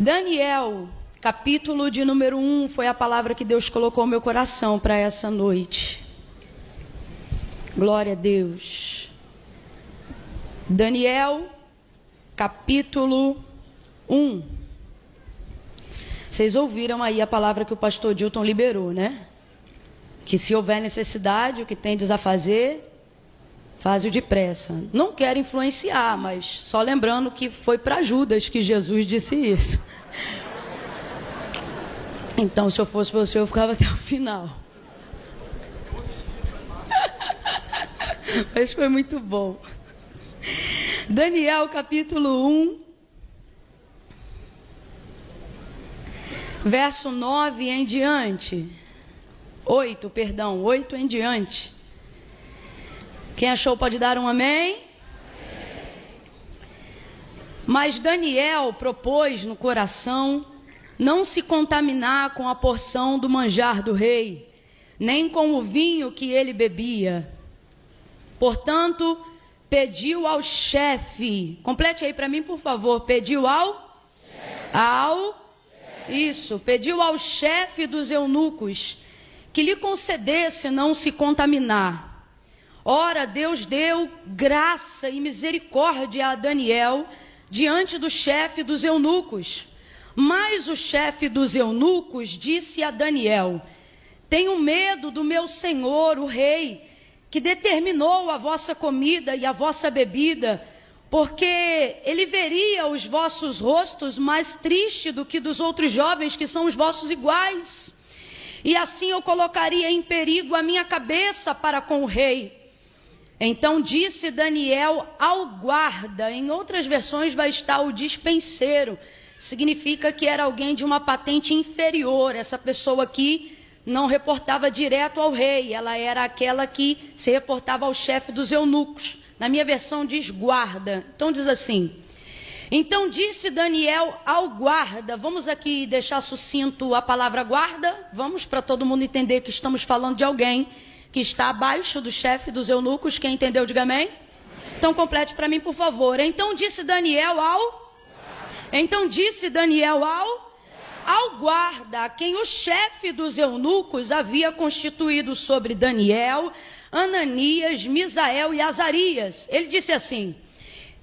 Daniel, capítulo de número 1, foi a palavra que Deus colocou no meu coração para essa noite. Glória a Deus. Daniel, capítulo 1. Vocês ouviram aí a palavra que o pastor Dilton liberou, né? Que se houver necessidade, o que tendes a fazer, faz-o depressa. Não quero influenciar, mas só lembrando que foi para Judas que Jesus disse isso. Então, se eu fosse você, eu ficava até o final. Mas foi muito bom. Daniel, capítulo 1, verso 9 em diante. 8 em diante. Quem achou pode dar um amém? Mas Daniel propôs no coração não se contaminar com a porção do manjar do rei, nem com o vinho que ele bebia. Portanto, pediu ao chefe, complete aí para mim, por favor, pediu pediu ao chefe dos eunucos que lhe concedesse não se contaminar. Ora, Deus deu graça e misericórdia a Daniel diante do chefe dos eunucos. Mas o chefe dos eunucos disse a Daniel: tenho medo do meu senhor, o rei, que determinou a vossa comida e a vossa bebida, porque ele veria os vossos rostos mais tristes do que dos outros jovens que são os vossos iguais. E assim eu colocaria em perigo a minha cabeça para com o rei. Então disse Daniel ao guarda, em outras versões vai estar o dispenseiro, significa que era alguém de uma patente inferior. Essa pessoa aqui não reportava direto ao rei, ela era aquela que se reportava ao chefe dos eunucos. Na minha versão diz guarda, então diz assim: então disse Daniel ao guarda, vamos aqui deixar sucinto a palavra guarda, vamos para todo mundo entender que estamos falando de alguém que está abaixo do chefe dos eunucos. Quem entendeu, diga amém. Então complete para mim, por favor. Então disse Daniel ao guarda, a quem o chefe dos eunucos havia constituído sobre Daniel, Ananias, Misael e Azarias. Ele disse assim: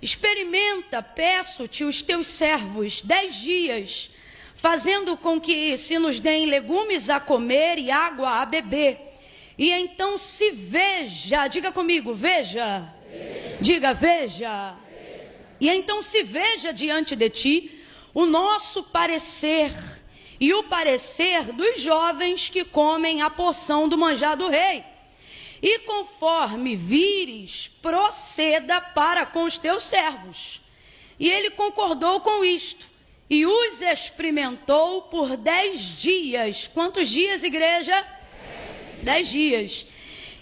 experimenta, peço-te, os teus servos 10 dias, fazendo com que se nos deem legumes a comer e água a beber. E então se veja, diga comigo, veja. Diga, veja. E então se veja diante de ti o nosso parecer e o parecer dos jovens que comem a porção do manjar do rei. E conforme vires, proceda para com os teus servos. E ele concordou com isto e os experimentou por 10 dias. Quantos dias, igreja? 10 dias.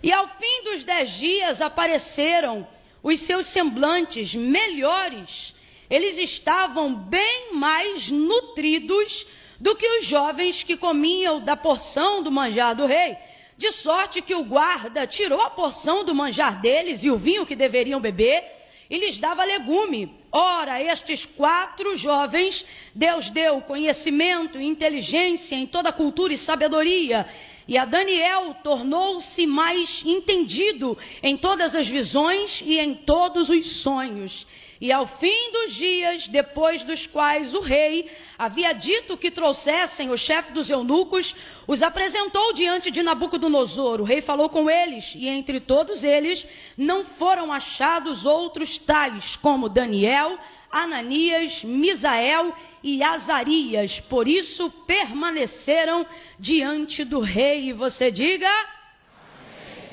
E ao fim dos 10 dias apareceram os seus semblantes melhores. Eles estavam bem mais nutridos do que os jovens que comiam da porção do manjar do rei. De sorte que o guarda tirou a porção do manjar deles e o vinho que deveriam beber e lhes dava legume. Ora, estes 4 jovens, Deus deu conhecimento e inteligência em toda cultura e sabedoria. E a Daniel tornou-se mais entendido em todas as visões e em todos os sonhos. E ao fim dos dias, depois dos quais o rei havia dito que trouxessem o chefe dos eunucos, os apresentou diante de Nabucodonosor. O rei falou com eles, e entre todos eles não foram achados outros tais como Daniel, Ananias, Misael e Azarias. Por isso permaneceram diante do rei. E você diga amém.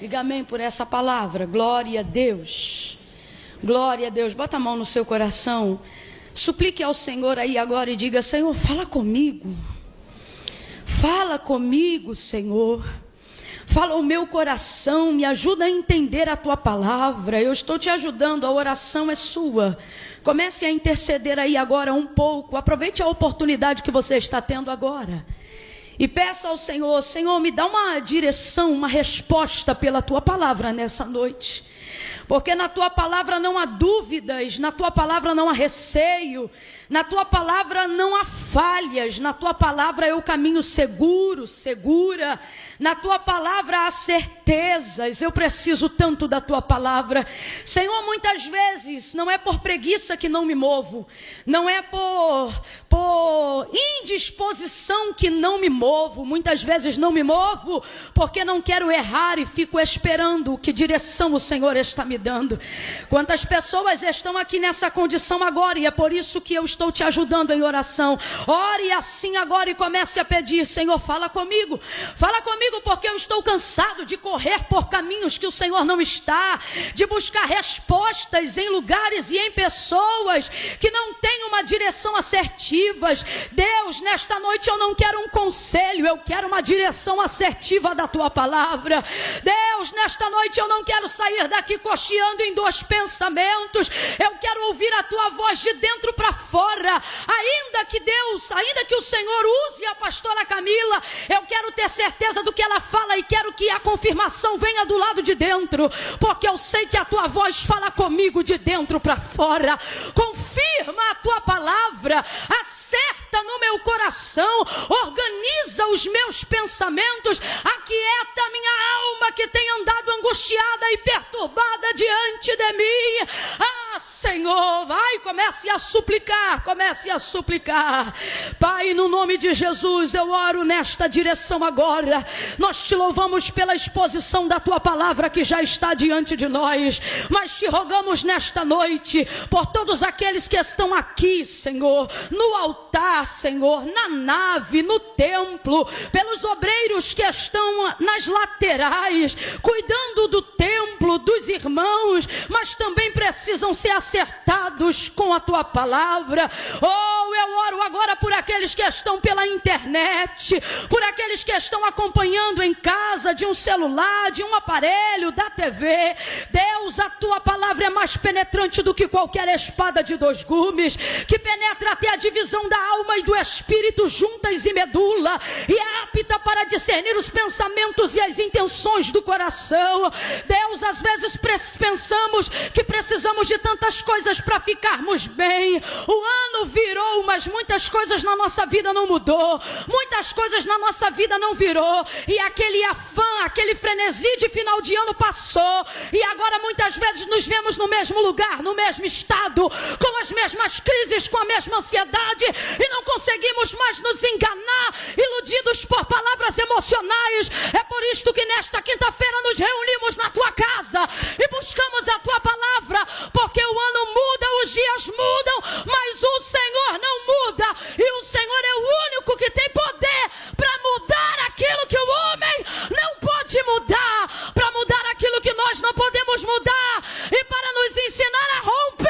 Diga amém por essa palavra. Glória a Deus. Glória a Deus. Bota a mão no seu coração. Suplique ao Senhor aí agora e diga: Senhor, fala comigo. Fala comigo, Senhor. Fala o meu coração, me ajuda a entender a tua palavra. Eu estou te ajudando, a oração é sua. Comece a interceder aí agora um pouco. Aproveite a oportunidade que você está tendo agora. E peça ao Senhor: Senhor, me dá uma direção, uma resposta pela tua palavra nessa noite. porque na tua palavra não há dúvidas, na tua palavra não há receio, na tua palavra não há falhas, na tua palavra é o caminho seguro, segura, na tua palavra há certezas. Eu preciso tanto da tua palavra, Senhor. Muitas vezes não é por preguiça que não me movo, não é por indisposição que não me movo, muitas vezes não me movo porque não quero errar e fico esperando que direção o Senhor está me dando. Quantas pessoas estão aqui nessa condição agora, e é por isso que eu estou te ajudando em oração. Ore assim agora e comece a pedir: Senhor, fala comigo, porque eu estou cansado de correr por caminhos que o Senhor não está, de buscar respostas em lugares e em pessoas que não têm uma direção assertiva. Deus, nesta noite eu não quero um conselho, eu quero uma direção assertiva da tua palavra. Deus, nesta noite eu não quero sair daqui cocheando em dois pensamentos, eu quero ouvir a tua voz de dentro para fora. Ainda que o Senhor use a pastora Camila, eu quero ter certeza do que ela fala e quero que a confirmação venha do lado de dentro, porque eu sei que a tua voz fala comigo de dentro para fora. Confirma a tua palavra, acerta no meu coração, organiza os meus pensamentos, aquieta a minha alma que tem andado angustiada e perturbada diante de mim. Senhor, vai, comece a suplicar. Pai, no nome de Jesus, eu oro nesta direção agora. Nós te louvamos pela exposição da tua palavra que já está diante de nós, mas te rogamos nesta noite por todos aqueles que estão aqui, Senhor, no altar, Senhor, na nave, no templo, pelos obreiros que estão nas laterais, cuidando do templo, dos irmãos, mas também precisam ser acertados com a tua palavra. Eu oro agora por aqueles que estão pela internet, por aqueles que estão acompanhando em casa, de um celular, de um aparelho, da TV. Deus, a tua palavra é mais penetrante do que qualquer espada de dois gumes, que penetra até a divisão da alma e do espírito, juntas e medula, e é apta para discernir os pensamentos e as intenções do coração. Deus, às vezes pensamos que precisamos de tantas coisas para ficarmos bem. O ano virou, mas muitas coisas na nossa vida não mudou, muitas coisas na nossa vida não virou, e aquele afã, aquele frenesi de final de ano passou, e agora muitas vezes nos vemos no mesmo lugar, no mesmo estado, com as mesmas crises, com a mesma ansiedade, e não conseguimos mais nos enganar, iludidos por palavras emocionais. É por isto que nesta quinta-feira nos reunimos na tua casa e buscamos a tua palavra, porque o ano muda, os dias mudam, mas o Senhor não muda, e o Senhor é o único que tem poder para mudar aquilo que o homem não pode mudar, para mudar aquilo que nós não podemos mudar, e para nos ensinar a romper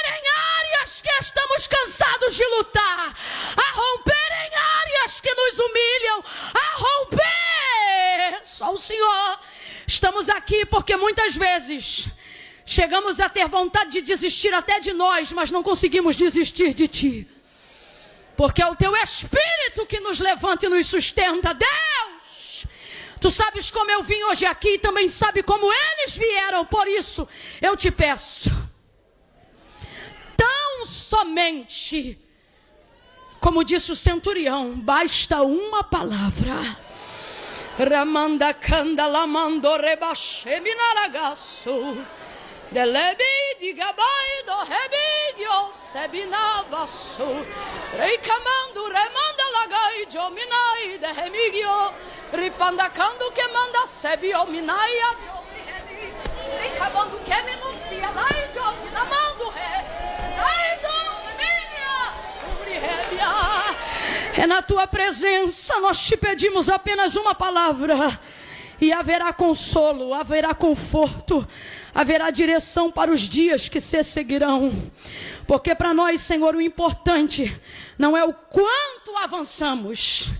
em áreas que estamos cansados de lutar, a romper em áreas que nos humilham, a romper. Só o Senhor. Estamos aqui porque muitas vezes chegamos a ter vontade de desistir até de nós, mas não conseguimos desistir de ti, porque é o teu Espírito que nos levanta e nos sustenta. Deus, tu sabes como eu vim hoje aqui, e também sabe como eles vieram. Por isso eu te peço, tão somente, como disse o centurião, basta uma palavra. Ramanda canda lamando rebaixe minaragaço delebi digabai do rebidio sebinavaço reicamando remanda lagai jominai de remigio ripandacando que manda sebio minaia jomi reicamando que minucia dai jomi namando re dai do remigia sobre rebia. É na tua presença nós te pedimos apenas uma palavra, e haverá consolo, haverá conforto, haverá direção para os dias que se seguirão. Porque para nós, Senhor, o importante não é o quanto avançamos,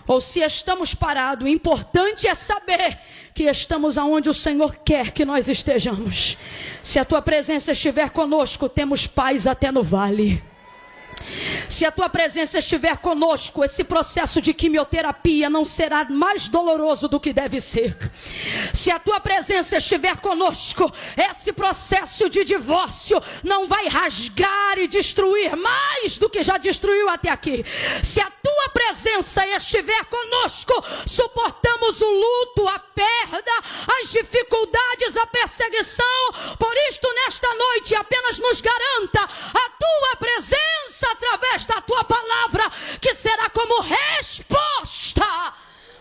ou se estamos parados. O importante é saber que estamos aonde o Senhor quer que nós estejamos. Se a tua presença estiver conosco, temos paz até no vale. Se a tua presença estiver conosco, esse processo de quimioterapia não será mais doloroso do que deve ser. Se a tua presença estiver conosco, esse processo de divórcio não vai rasgar e destruir mais do que já destruiu até aqui. Se a tua presença estiver conosco, suportamos o luto, a perda, as dificuldades, a perseguição. Por isto, nesta noite, apenas nos garanta a tua presença através da tua palavra, que será como resposta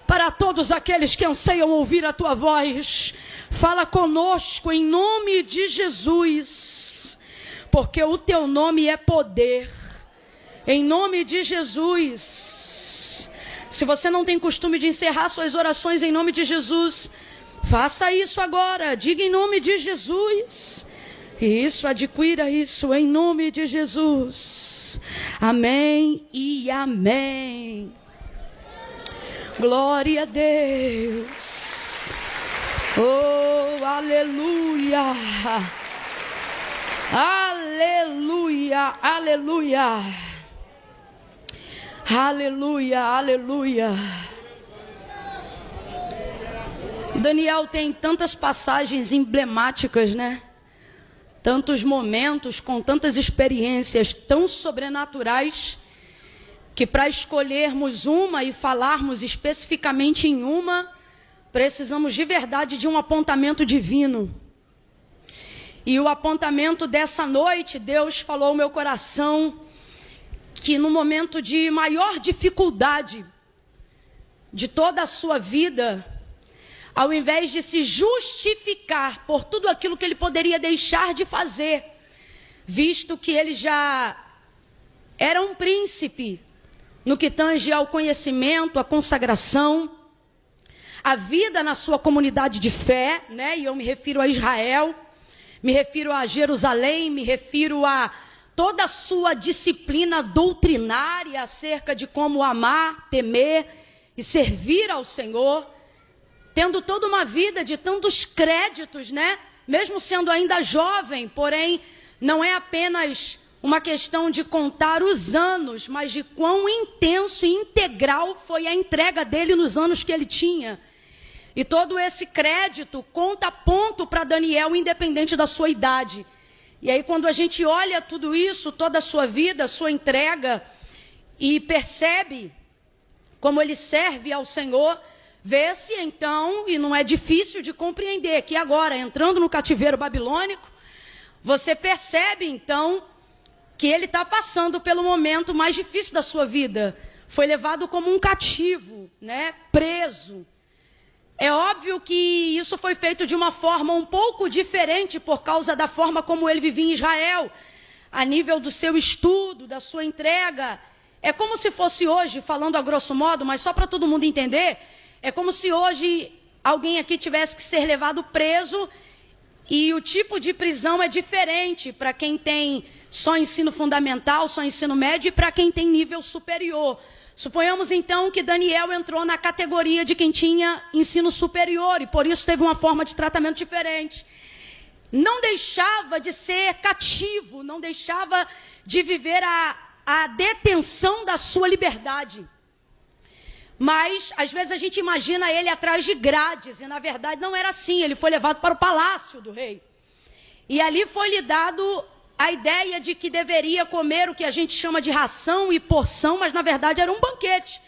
para todos aqueles que anseiam ouvir a tua voz. Fala conosco em nome de Jesus, porque o teu nome é poder. Em nome de Jesus. Se você não tem costume de encerrar suas orações em nome de Jesus, faça isso agora. Diga em nome de Jesus. Isso, adquira isso em nome de Jesus. Amém e amém. Glória a Deus. Oh, aleluia. Aleluia, aleluia. Aleluia, aleluia. Daniel tem tantas passagens emblemáticas, né? Tantos momentos com tantas experiências tão sobrenaturais, que para escolhermos uma e falarmos especificamente em uma, precisamos de verdade de um apontamento divino. E o apontamento dessa noite, Deus falou ao meu coração que no momento de maior dificuldade de toda a sua vida, ao invés de se justificar por tudo aquilo que ele poderia deixar de fazer, visto que ele já era um príncipe no que tange ao conhecimento, à consagração, a vida na sua comunidade de fé, né? E eu me refiro a Israel, me refiro a Jerusalém, me refiro a toda a sua disciplina doutrinária acerca de como amar, temer e servir ao Senhor, tendo toda uma vida de tantos créditos, né? Mesmo sendo ainda jovem, porém, não é apenas uma questão de contar os anos, mas de quão intenso e integral foi a entrega dele nos anos que ele tinha. E todo esse crédito conta ponto para Daniel, independente da sua idade. E aí, quando a gente olha tudo isso, toda a sua vida, a sua entrega, e percebe como ele serve ao Senhor, vê-se então, e não é difícil de compreender, que agora, entrando no cativeiro babilônico, você percebe então que ele está passando pelo momento mais difícil da sua vida. Foi levado como um cativo, né? Preso. É óbvio que isso foi feito de uma forma um pouco diferente por causa da forma como ele vivia em Israel, a nível do seu estudo, da sua entrega. É como se fosse hoje, falando a grosso modo, mas só para todo mundo entender, é como se hoje alguém aqui tivesse que ser levado preso e o tipo de prisão é diferente para quem tem só ensino fundamental, só ensino médio e para quem tem nível superior. Suponhamos então que Daniel entrou na categoria de quem tinha ensino superior e por isso teve uma forma de tratamento diferente. Não deixava de ser cativo, não deixava de viver a detenção da sua liberdade. Mas, às vezes, a gente imagina ele atrás de grades, e na verdade não era assim. Ele foi levado para o palácio do rei. E ali foi-lhe dado a ideia de que deveria comer o que a gente chama de ração e porção, mas na verdade era um banquete.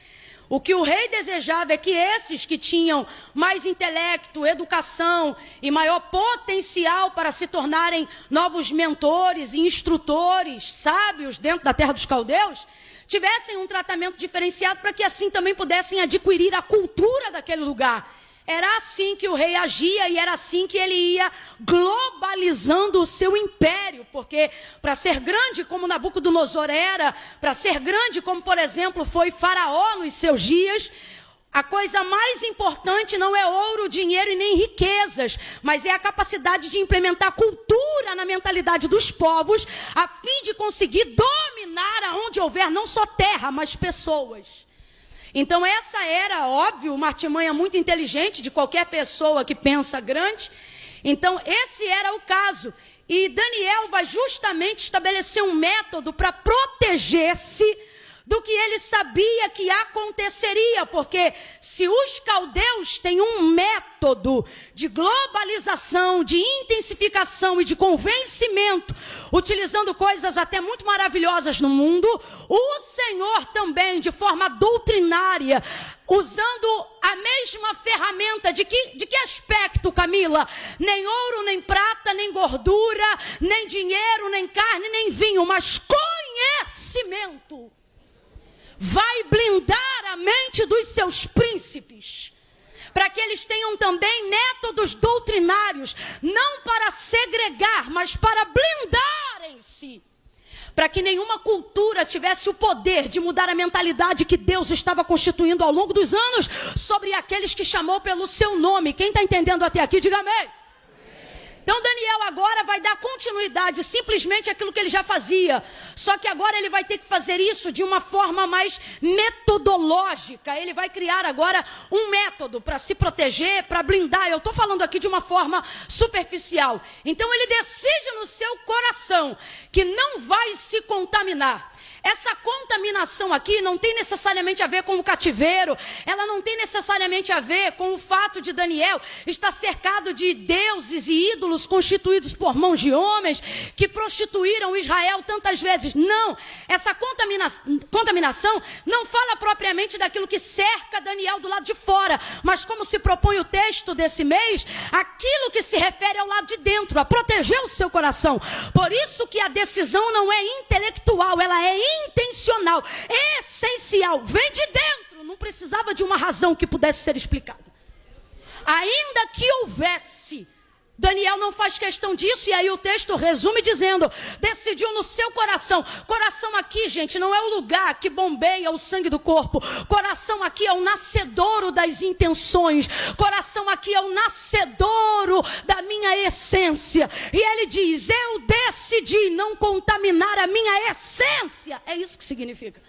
O que o rei desejava é que esses que tinham mais intelecto, educação e maior potencial para se tornarem novos mentores e instrutores, sábios dentro da terra dos caldeus, tivessem um tratamento diferenciado para que assim também pudessem adquirir a cultura daquele lugar. Era assim que o rei agia e era assim que ele ia globalizando o seu império, porque para ser grande como Nabucodonosor era, para ser grande como, por exemplo, foi Faraó nos seus dias, a coisa mais importante não é ouro, dinheiro e nem riquezas, mas é a capacidade de implementar cultura na mentalidade dos povos, a fim de conseguir dominar aonde houver não só terra, mas pessoas. Então essa era, óbvio, uma artimanha muito inteligente de qualquer pessoa que pensa grande. Então esse era o caso. E Daniel vai justamente estabelecer um método para proteger-se do que ele sabia que aconteceria, porque se os caldeus têm um método de globalização, de intensificação e de convencimento, utilizando coisas até muito maravilhosas no mundo, o Senhor também, de forma doutrinária, usando a mesma ferramenta, de que aspecto, Camila? Nem ouro, nem prata, nem gordura, nem dinheiro, nem carne, nem vinho, mas conhecimento. Vai blindar a mente dos seus príncipes, para que eles tenham também métodos doutrinários, não para segregar, mas para blindarem-se, para que nenhuma cultura tivesse o poder de mudar a mentalidade que Deus estava constituindo ao longo dos anos sobre aqueles que chamou pelo seu nome. Quem está entendendo até aqui, diga amém. Então Daniel agora vai dar continuidade simplesmente àquilo que ele já fazia. Só que agora ele vai ter que fazer isso de uma forma mais metodológica. Ele vai criar agora um método para se proteger, para blindar. Eu estou falando aqui de uma forma superficial. Então ele decide no seu coração que não vai se contaminar. Essa contaminação aqui não tem necessariamente a ver com o cativeiro, ela não tem necessariamente a ver com o fato de Daniel estar cercado de deuses e ídolos constituídos por mãos de homens que prostituíram Israel tantas vezes. Não, essa contaminação não fala propriamente daquilo que cerca Daniel do lado de fora, mas como se propõe o texto desse mês, aquilo que se refere ao lado de dentro, a proteger o seu coração. Por isso que a decisão não é intelectual, ela é intencional, essencial, vem de dentro, não precisava de uma razão que pudesse ser explicada. Ainda que houvesse, Daniel não faz questão disso, e aí o texto resume dizendo, decidiu no seu coração. Coração aqui, gente, não é o lugar que bombeia o sangue do corpo. Coração aqui é o nascedouro das intenções. Coração aqui é o nascedouro da minha essência. E ele diz, eu decidi não contaminar a minha essência. É isso que significa.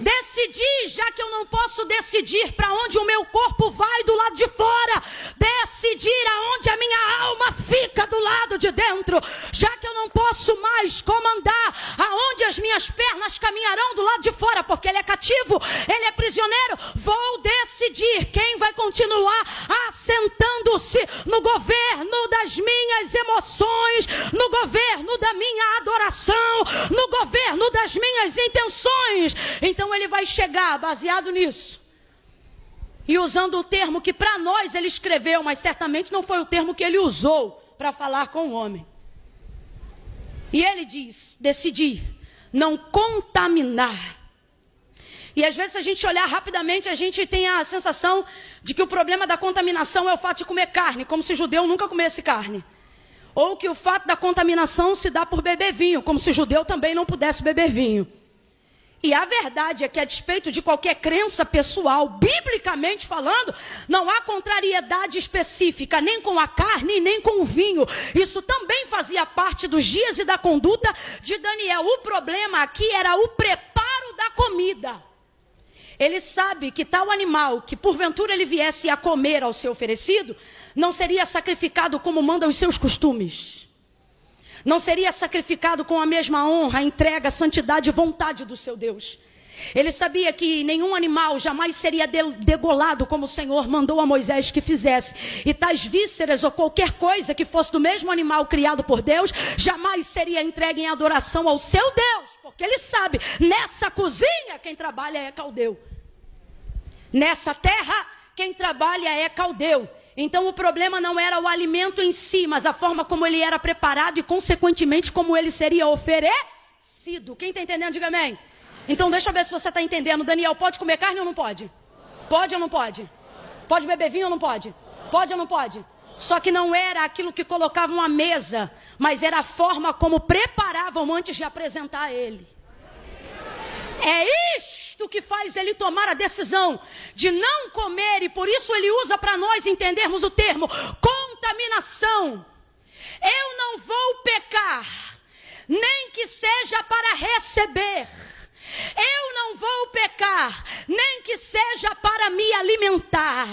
Decidi, já que eu não posso decidir para onde o meu corpo vai do lado de fora, decidir aonde a minha alma fica do lado de dentro, já que eu não posso mais comandar aonde as minhas pernas caminharão do lado de fora, porque ele é cativo, ele é prisioneiro, vou decidir quem vai continuar assentando-se no governo das minhas emoções, no governo da minha adoração, no governo das minhas intenções. Então ele vai chegar baseado nisso e usando o termo que para nós ele escreveu, mas certamente não foi o termo que ele usou para falar com o homem. E ele diz, decidi não contaminar. E às vezes, se a gente olhar rapidamente, a gente tem a sensação de que o problema da contaminação é o fato de comer carne, como se judeu nunca comesse carne. Ou que o fato da contaminação se dá por beber vinho, como se judeu também não pudesse beber vinho. E a verdade é que, a despeito de qualquer crença pessoal, biblicamente falando, não há contrariedade específica, nem com a carne, nem com o vinho. Isso também fazia parte dos dias e da conduta de Daniel. O problema aqui era o preparo da comida. Ele sabe que tal animal, que porventura ele viesse a comer ao ser oferecido, não seria sacrificado como mandam os seus costumes. Não seria sacrificado com a mesma honra, entrega, santidade e vontade do seu Deus. Ele sabia que nenhum animal jamais seria degolado como o Senhor mandou a Moisés que fizesse. E tais vísceras ou qualquer coisa que fosse do mesmo animal criado por Deus, jamais seria entregue em adoração ao seu Deus. Porque ele sabe, nessa cozinha quem trabalha é caldeu. Nessa terra quem trabalha é caldeu. Então o problema não era o alimento em si, mas a forma como ele era preparado e consequentemente como ele seria oferecido. Quem está entendendo, diga amém. Então deixa eu ver se você está entendendo. Daniel, pode comer carne ou não pode? Pode ou não pode? Pode beber vinho ou não pode? Pode ou não pode? Só que não era aquilo que colocavam à mesa, mas era a forma como preparavam antes de apresentar a ele. É isto que faz ele tomar a decisão de não comer, e por isso ele usa para nós entendermos o termo contaminação. Eu não vou pecar, nem que seja para receber. Eu não vou pecar, nem que seja para me alimentar.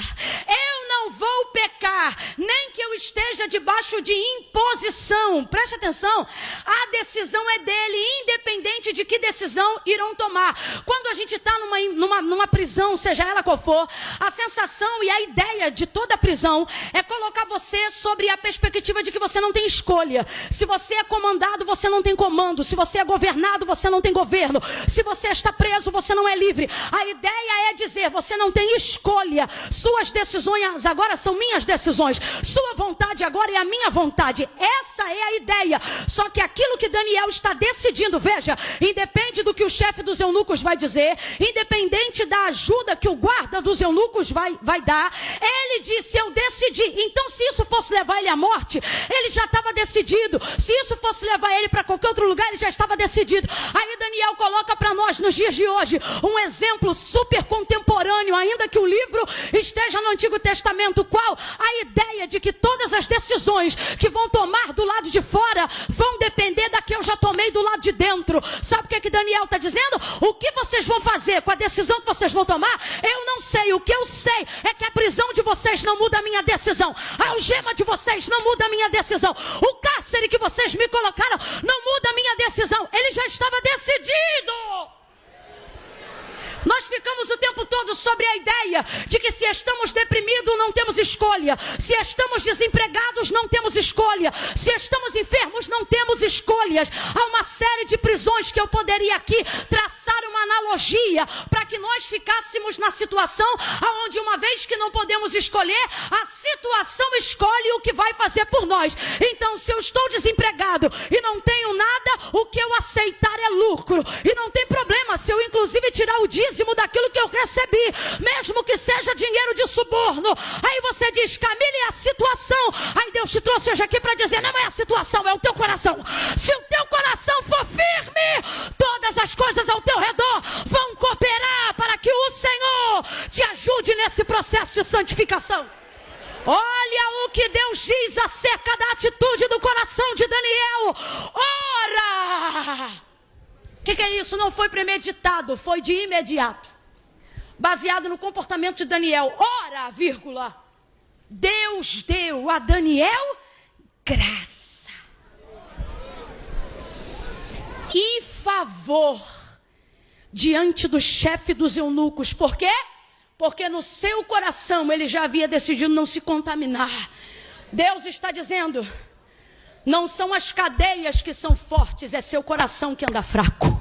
Eu não não vou pecar, nem que eu esteja debaixo de imposição. Preste atenção, a decisão é dele, independente de que decisão irão tomar. Quando a gente está numa prisão, seja ela qual for, a sensação e a ideia de toda a prisão é colocar você sobre a perspectiva de que você não tem escolha. Se você é comandado, você não tem comando. Se você é governado, você não tem governo. Se você está preso, você não é livre. A ideia é dizer, você não tem escolha. Suas decisões agora são minhas decisões. Sua vontade agora é a minha vontade. Essa é a ideia. Só que aquilo que Daniel está decidindo, veja, independe do que o chefe dos eunucos vai dizer, independente da ajuda que o guarda dos eunucos vai dar, ele disse, eu decidi. Então, se isso fosse levar ele à morte, ele já estava decidido. Se isso fosse levar ele para qualquer outro lugar, ele já estava decidido. Aí Daniel coloca para nós, nos dias de hoje, um exemplo super contemporâneo, ainda que o livro esteja no Antigo Testamento. Qual? A ideia de que todas as decisões que vão tomar do lado de fora vão depender da que eu já tomei do lado de dentro. Sabe o que Daniel está dizendo? O que vocês vão fazer com a decisão que vocês vão tomar, eu não sei. O que eu sei é que a prisão de vocês não muda a minha decisão. A algema de vocês não muda a minha decisão. O cárcere que vocês me colocaram não muda a minha decisão. Ele já estava decidido. Nós ficamos o tempo todo sobre a ideia de que se estamos deprimidos não temos escolha, se estamos desempregados não temos escolha, se estamos enfermos não temos escolhas. Há uma série de prisões que eu poderia aqui traçar uma analogia para que nós ficássemos na situação onde, uma vez que não podemos escolher, a situação escolhe o que vai fazer por nós. Então, se eu estou desempregado e não tenho nada, o que eu aceitar é lucro, e não tem problema se eu inclusive tirar o dízimo daquilo que eu recebi, mesmo que seja dinheiro de suborno. Aí você diz, Camila, é a situação. Aí Deus te trouxe hoje aqui para dizer, não é a situação, é o teu coração. Se o teu coração for firme, todas as coisas ao teu redor vão cooperar para que o Senhor te ajude nesse processo de santificação. Olha o que Deus diz acerca da atitude do coração de Daniel. Ora! O que é isso? Não foi premeditado, foi de imediato. Baseado no comportamento de Daniel. Ora, vírgula, Deus deu a Daniel graça e favor diante do chefe dos eunucos. Por quê? Porque no seu coração ele já havia decidido não se contaminar. Deus está dizendo, não são as cadeias que são fortes, é seu coração que anda fraco.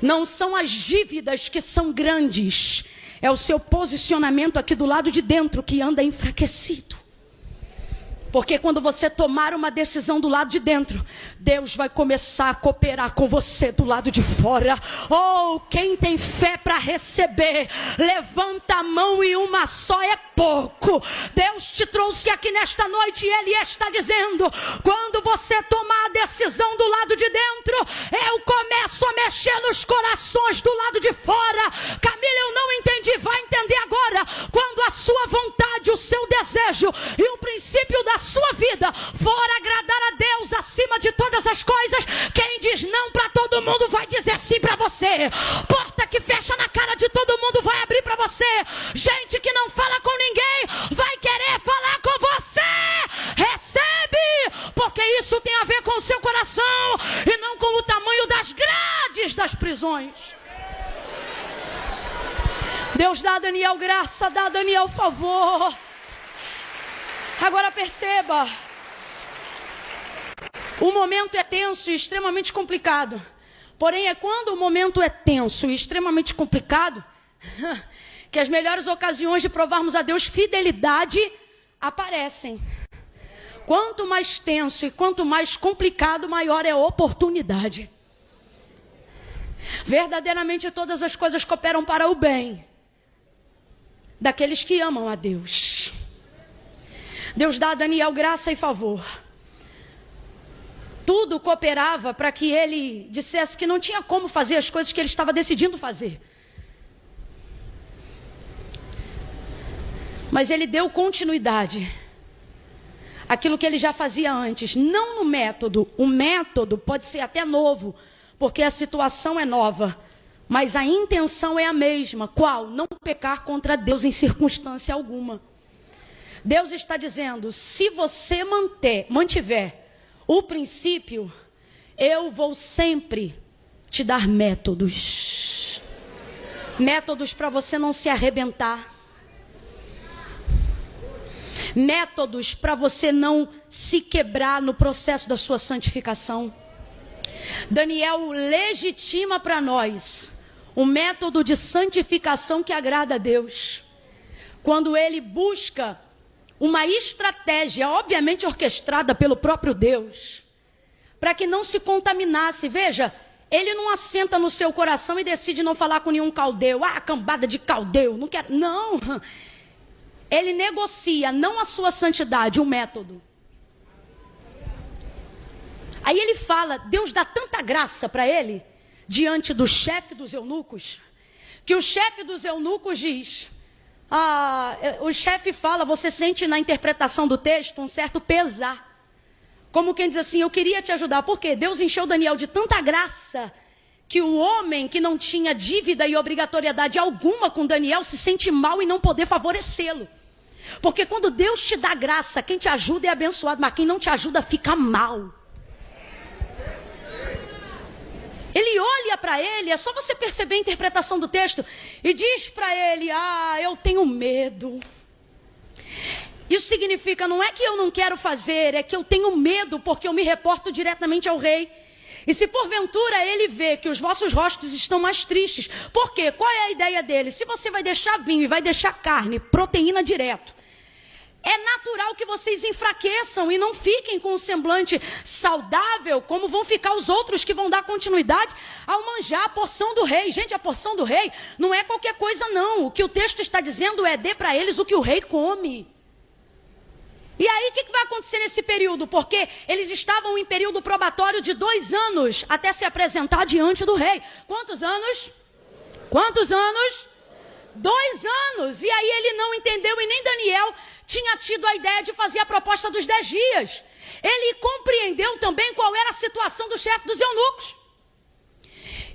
Não são as dívidas que são grandes, é o seu posicionamento aqui do lado de dentro que anda enfraquecido. Porque quando você tomar uma decisão do lado de dentro, Deus vai começar a cooperar com você do lado de fora. Oh, quem tem fé para receber, levanta a mão e uma só é pouco. Deus te trouxe aqui nesta noite e Ele está dizendo, quando você tomar a decisão do lado de dentro, eu começo a mexer nos corações do lado de fora. Camila, eu não entendi, vai entender agora. Quando a sua vontade, o seu desejo e o princípio da sua vida for agradar a Deus acima de todas as coisas, quem diz não para todo mundo vai dizer sim para você. Porta que fecha na cara de todo mundo vai abrir para você. Gente que não fala com ninguém vai querer falar com você. Recebe, porque isso tem a ver com o seu coração e não com o tamanho das grades das prisões. Deus dá a Daniel graça, dá a Daniel favor. Agora perceba, o momento é tenso e extremamente complicado. Porém, é quando o momento é tenso e extremamente complicado que as melhores ocasiões de provarmos a Deus fidelidade aparecem. Quanto mais tenso e quanto mais complicado, maior é a oportunidade. Verdadeiramente todas as coisas cooperam para o bem daqueles que amam a Deus. Deus dá a Daniel graça e favor. Tudo cooperava para que ele dissesse que não tinha como fazer as coisas que ele estava decidindo fazer. Mas ele deu continuidade àquilo que ele já fazia antes. Não no método. O método pode ser até novo, porque a situação é nova. Mas a intenção é a mesma. Qual? Não pecar contra Deus em circunstância alguma. Deus está dizendo, se você mantiver o princípio, eu vou sempre te dar métodos. Métodos para você não se arrebentar. Métodos para você não se quebrar no processo da sua santificação. Daniel legitima para nós um método de santificação que agrada a Deus. Quando ele busca uma estratégia, obviamente orquestrada pelo próprio Deus, para que não se contaminasse. Veja, ele não assenta no seu coração e decide não falar com nenhum caldeu. Cambada de caldeu, não quero. Não. Ele negocia, não a sua santidade, o método. Aí ele fala, Deus dá tanta graça para ele, diante do chefe dos eunucos, que o chefe dos eunucos diz, o chefe fala, você sente na interpretação do texto um certo pesar. Como quem diz assim, eu queria te ajudar. Por quê? Deus encheu Daniel de tanta graça, que o homem que não tinha dívida e obrigatoriedade alguma com Daniel se sente mal em não poder favorecê-lo. Porque quando Deus te dá graça, quem te ajuda é abençoado, mas quem não te ajuda fica mal. Ele olha para ele, é só você perceber a interpretação do texto, e diz para ele, eu tenho medo. Isso significa, não é que eu não quero fazer, é que eu tenho medo, porque eu me reporto diretamente ao rei. E se porventura ele vê que os vossos rostos estão mais tristes, por quê? Qual é a ideia dele? Se você vai deixar vinho e vai deixar carne, proteína direto, é natural que vocês enfraqueçam e não fiquem com um semblante saudável, como vão ficar os outros que vão dar continuidade ao manjar a porção do rei. Gente, a porção do rei não é qualquer coisa não. O que o texto está dizendo é, dê para eles o que o rei come. E aí, o que vai acontecer nesse período? Porque eles estavam em período probatório de 2 anos, até se apresentar diante do rei. Quantos anos? Quantos anos? 2 anos. E aí ele não entendeu, e nem Daniel tinha tido a ideia de fazer a proposta dos 10 dias. Ele compreendeu também qual era a situação do chefe dos eunucos.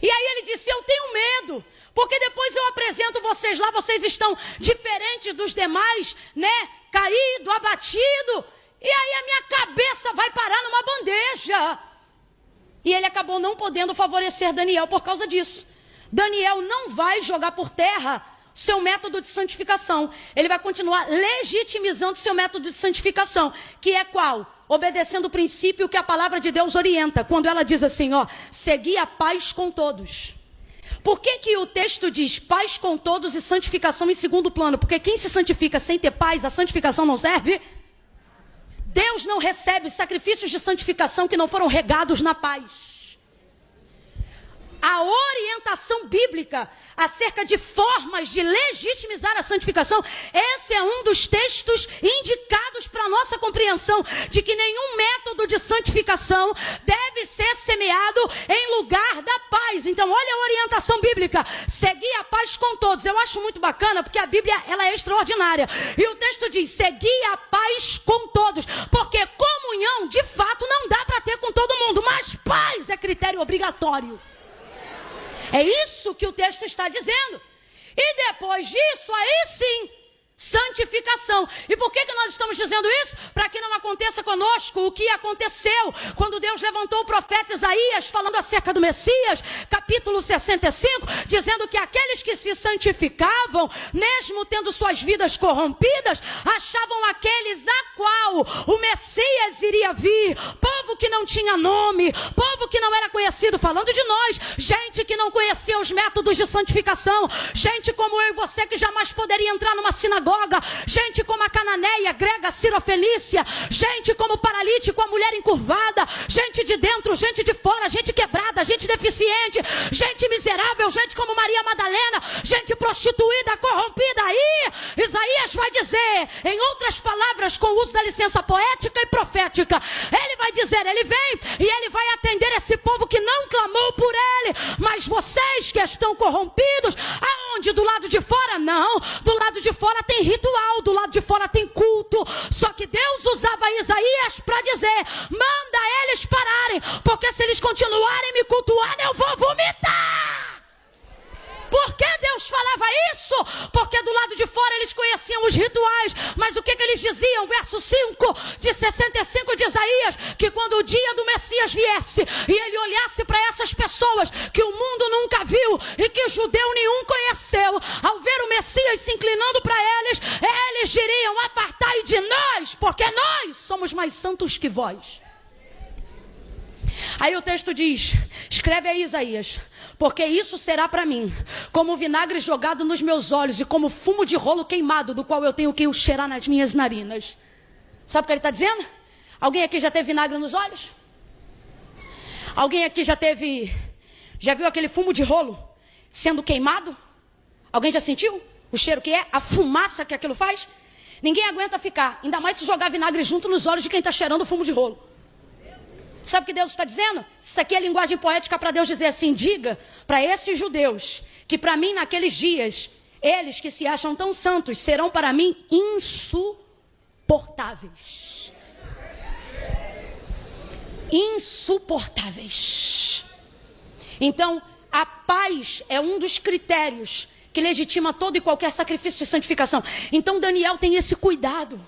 E aí ele disse, eu tenho medo, porque depois eu apresento vocês lá, vocês estão diferentes dos demais, né? Caído, abatido, e aí a minha cabeça vai parar numa bandeja. E ele acabou não podendo favorecer Daniel por causa disso. Daniel não vai jogar por terra seu método de santificação. Ele vai continuar legitimizando seu método de santificação, que é qual? Obedecendo o princípio que a palavra de Deus orienta, quando ela diz assim, segui a paz com todos. Por que o texto diz paz com todos e santificação em segundo plano? Porque quem se santifica sem ter paz, a santificação não serve. Deus não recebe sacrifícios de santificação que não foram regados na paz. A orientação bíblica acerca de formas de legitimizar a santificação, esse é um dos textos indicados para a nossa compreensão de que nenhum método de santificação deve ser semeado em lugar da paz. Então, olha a orientação bíblica, seguir a paz com todos. Eu acho muito bacana, porque a Bíblia ela é extraordinária. E o texto diz, seguir a paz com todos, porque comunhão, de fato, não dá para ter com todo mundo, mas paz é critério obrigatório. É isso que o texto está dizendo. E depois disso, aí sim, santificação. E por que nós estamos dizendo isso? Para que não aconteça conosco o que aconteceu quando Deus levantou o profeta Isaías falando acerca do Messias, capítulo 65, dizendo que aqueles que se santificavam, mesmo tendo suas vidas corrompidas, achavam aqueles a qual o Messias iria vir, povo que não tinha nome, povo que não era conhecido, falando de nós, gente que não conhecia os métodos de santificação, gente como eu e você que jamais poderia entrar numa sinagoga, gente como a cananeia, grega, sirofenícia, gente como o paralítico, a mulher encurvada, gente de dentro, gente de fora, gente quebrada, gente deficiente, gente miserável, gente como Maria Madalena, gente prostituída, corrompida. Aí Isaías vai dizer, em outras palavras, com o uso da licença poética e profética, ele vai dizer, ele vem e ele vai atender esse povo que não clamou por ele, mas vocês que estão corrompidos, aonde? Do lado de fora? Não, do lado de fora tem ritual, do lado de fora tem culto, só que Deus usava Isaías para dizer, manda eles pararem, porque se eles continuarem me cultuando, eu vou vomitar. Por que Deus falava isso? Porque do lado de fora eles conheciam os rituais, mas o que eles diziam? Verso 5 de 65 de Isaías, que quando o dia do Messias viesse e ele olhasse para essas pessoas que o mundo nunca viu e que judeu nenhum conheceu, ao ver o Messias se inclinando para eles, eles diriam: apartai de nós, porque nós somos mais santos que vós. Aí o texto diz, escreve aí, Isaías: porque isso será para mim como vinagre jogado nos meus olhos e como fumo de rolo queimado, do qual eu tenho que o cheirar nas minhas narinas. Sabe o que ele está dizendo? Alguém aqui já teve vinagre nos olhos? Alguém aqui já viu aquele fumo de rolo sendo queimado? Alguém já sentiu o cheiro que é? A fumaça que aquilo faz? Ninguém aguenta ficar, ainda mais se jogar vinagre junto nos olhos de quem está cheirando o fumo de rolo. Sabe o que Deus está dizendo? Isso aqui é linguagem poética para Deus dizer assim: diga para esses judeus que para mim naqueles dias, eles que se acham tão santos serão para mim insuportáveis. Insuportáveis. Então, a paz é um dos critérios que legitima todo e qualquer sacrifício de santificação. Então Daniel tem esse cuidado.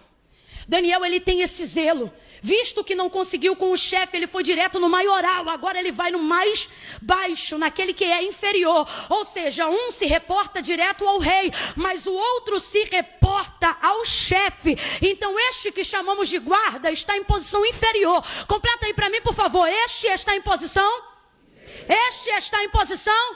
Daniel, ele tem esse zelo. Visto que não conseguiu com o chefe, ele foi direto no maioral. Agora ele vai no mais baixo, naquele que é inferior. Ou seja, um se reporta direto ao rei, mas o outro se reporta ao chefe. Então este que chamamos de guarda está em posição inferior. Completa aí para mim, por favor. Este está em posição? Este está em posição?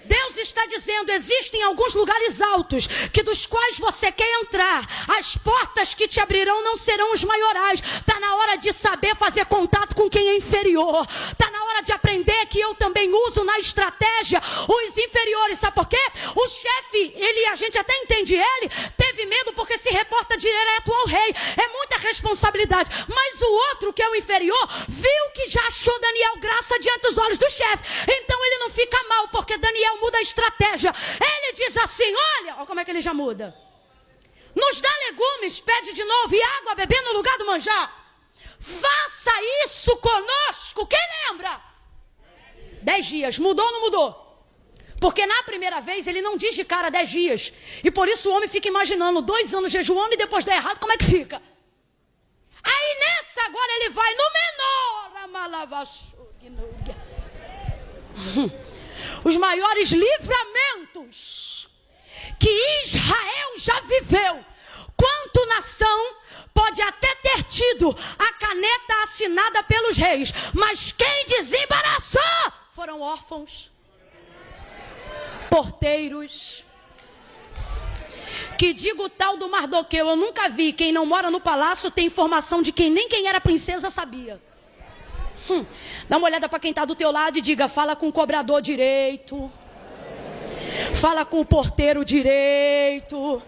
Deus está dizendo, existem alguns lugares altos, que dos quais você quer entrar, as portas que te abrirão não serão os maiorais. Está na hora de saber fazer contato com quem é inferior. Está na hora de aprender que eu também uso na estratégia os inferiores. Sabe por quê? O chefe, a gente até entende ele, teve medo porque se reporta direto ao rei. É muita responsabilidade. Mas o outro, que é o inferior, viu que já achou Daniel graça diante dos olhos do chefe. Então ele não fica mal, porque Daniel muda a estratégia. Ele diz assim, olha como é que ele já muda. Nos dá legumes, pede de novo, e água a beber no lugar do manjar. Faça isso conosco. Quem lembra? 10 dias. Mudou ou não mudou? Porque na primeira vez ele não diz de cara 10 dias. E por isso o homem fica imaginando 2 anos jejuando e depois dá errado, como é que fica? Aí nessa agora ele vai no menor. Os maiores livramentos que Israel já viveu, quanto nação, pode até ter tido a caneta assinada pelos reis, mas quem desembaraçou foram órfãos, porteiros. Que digo o tal do Mardoqueu, eu nunca vi quem não mora no palácio ter informação de quem nem quem era princesa sabia. Dá uma olhada para quem está do teu lado e diga, fala com o cobrador direito, fala com o porteiro direito,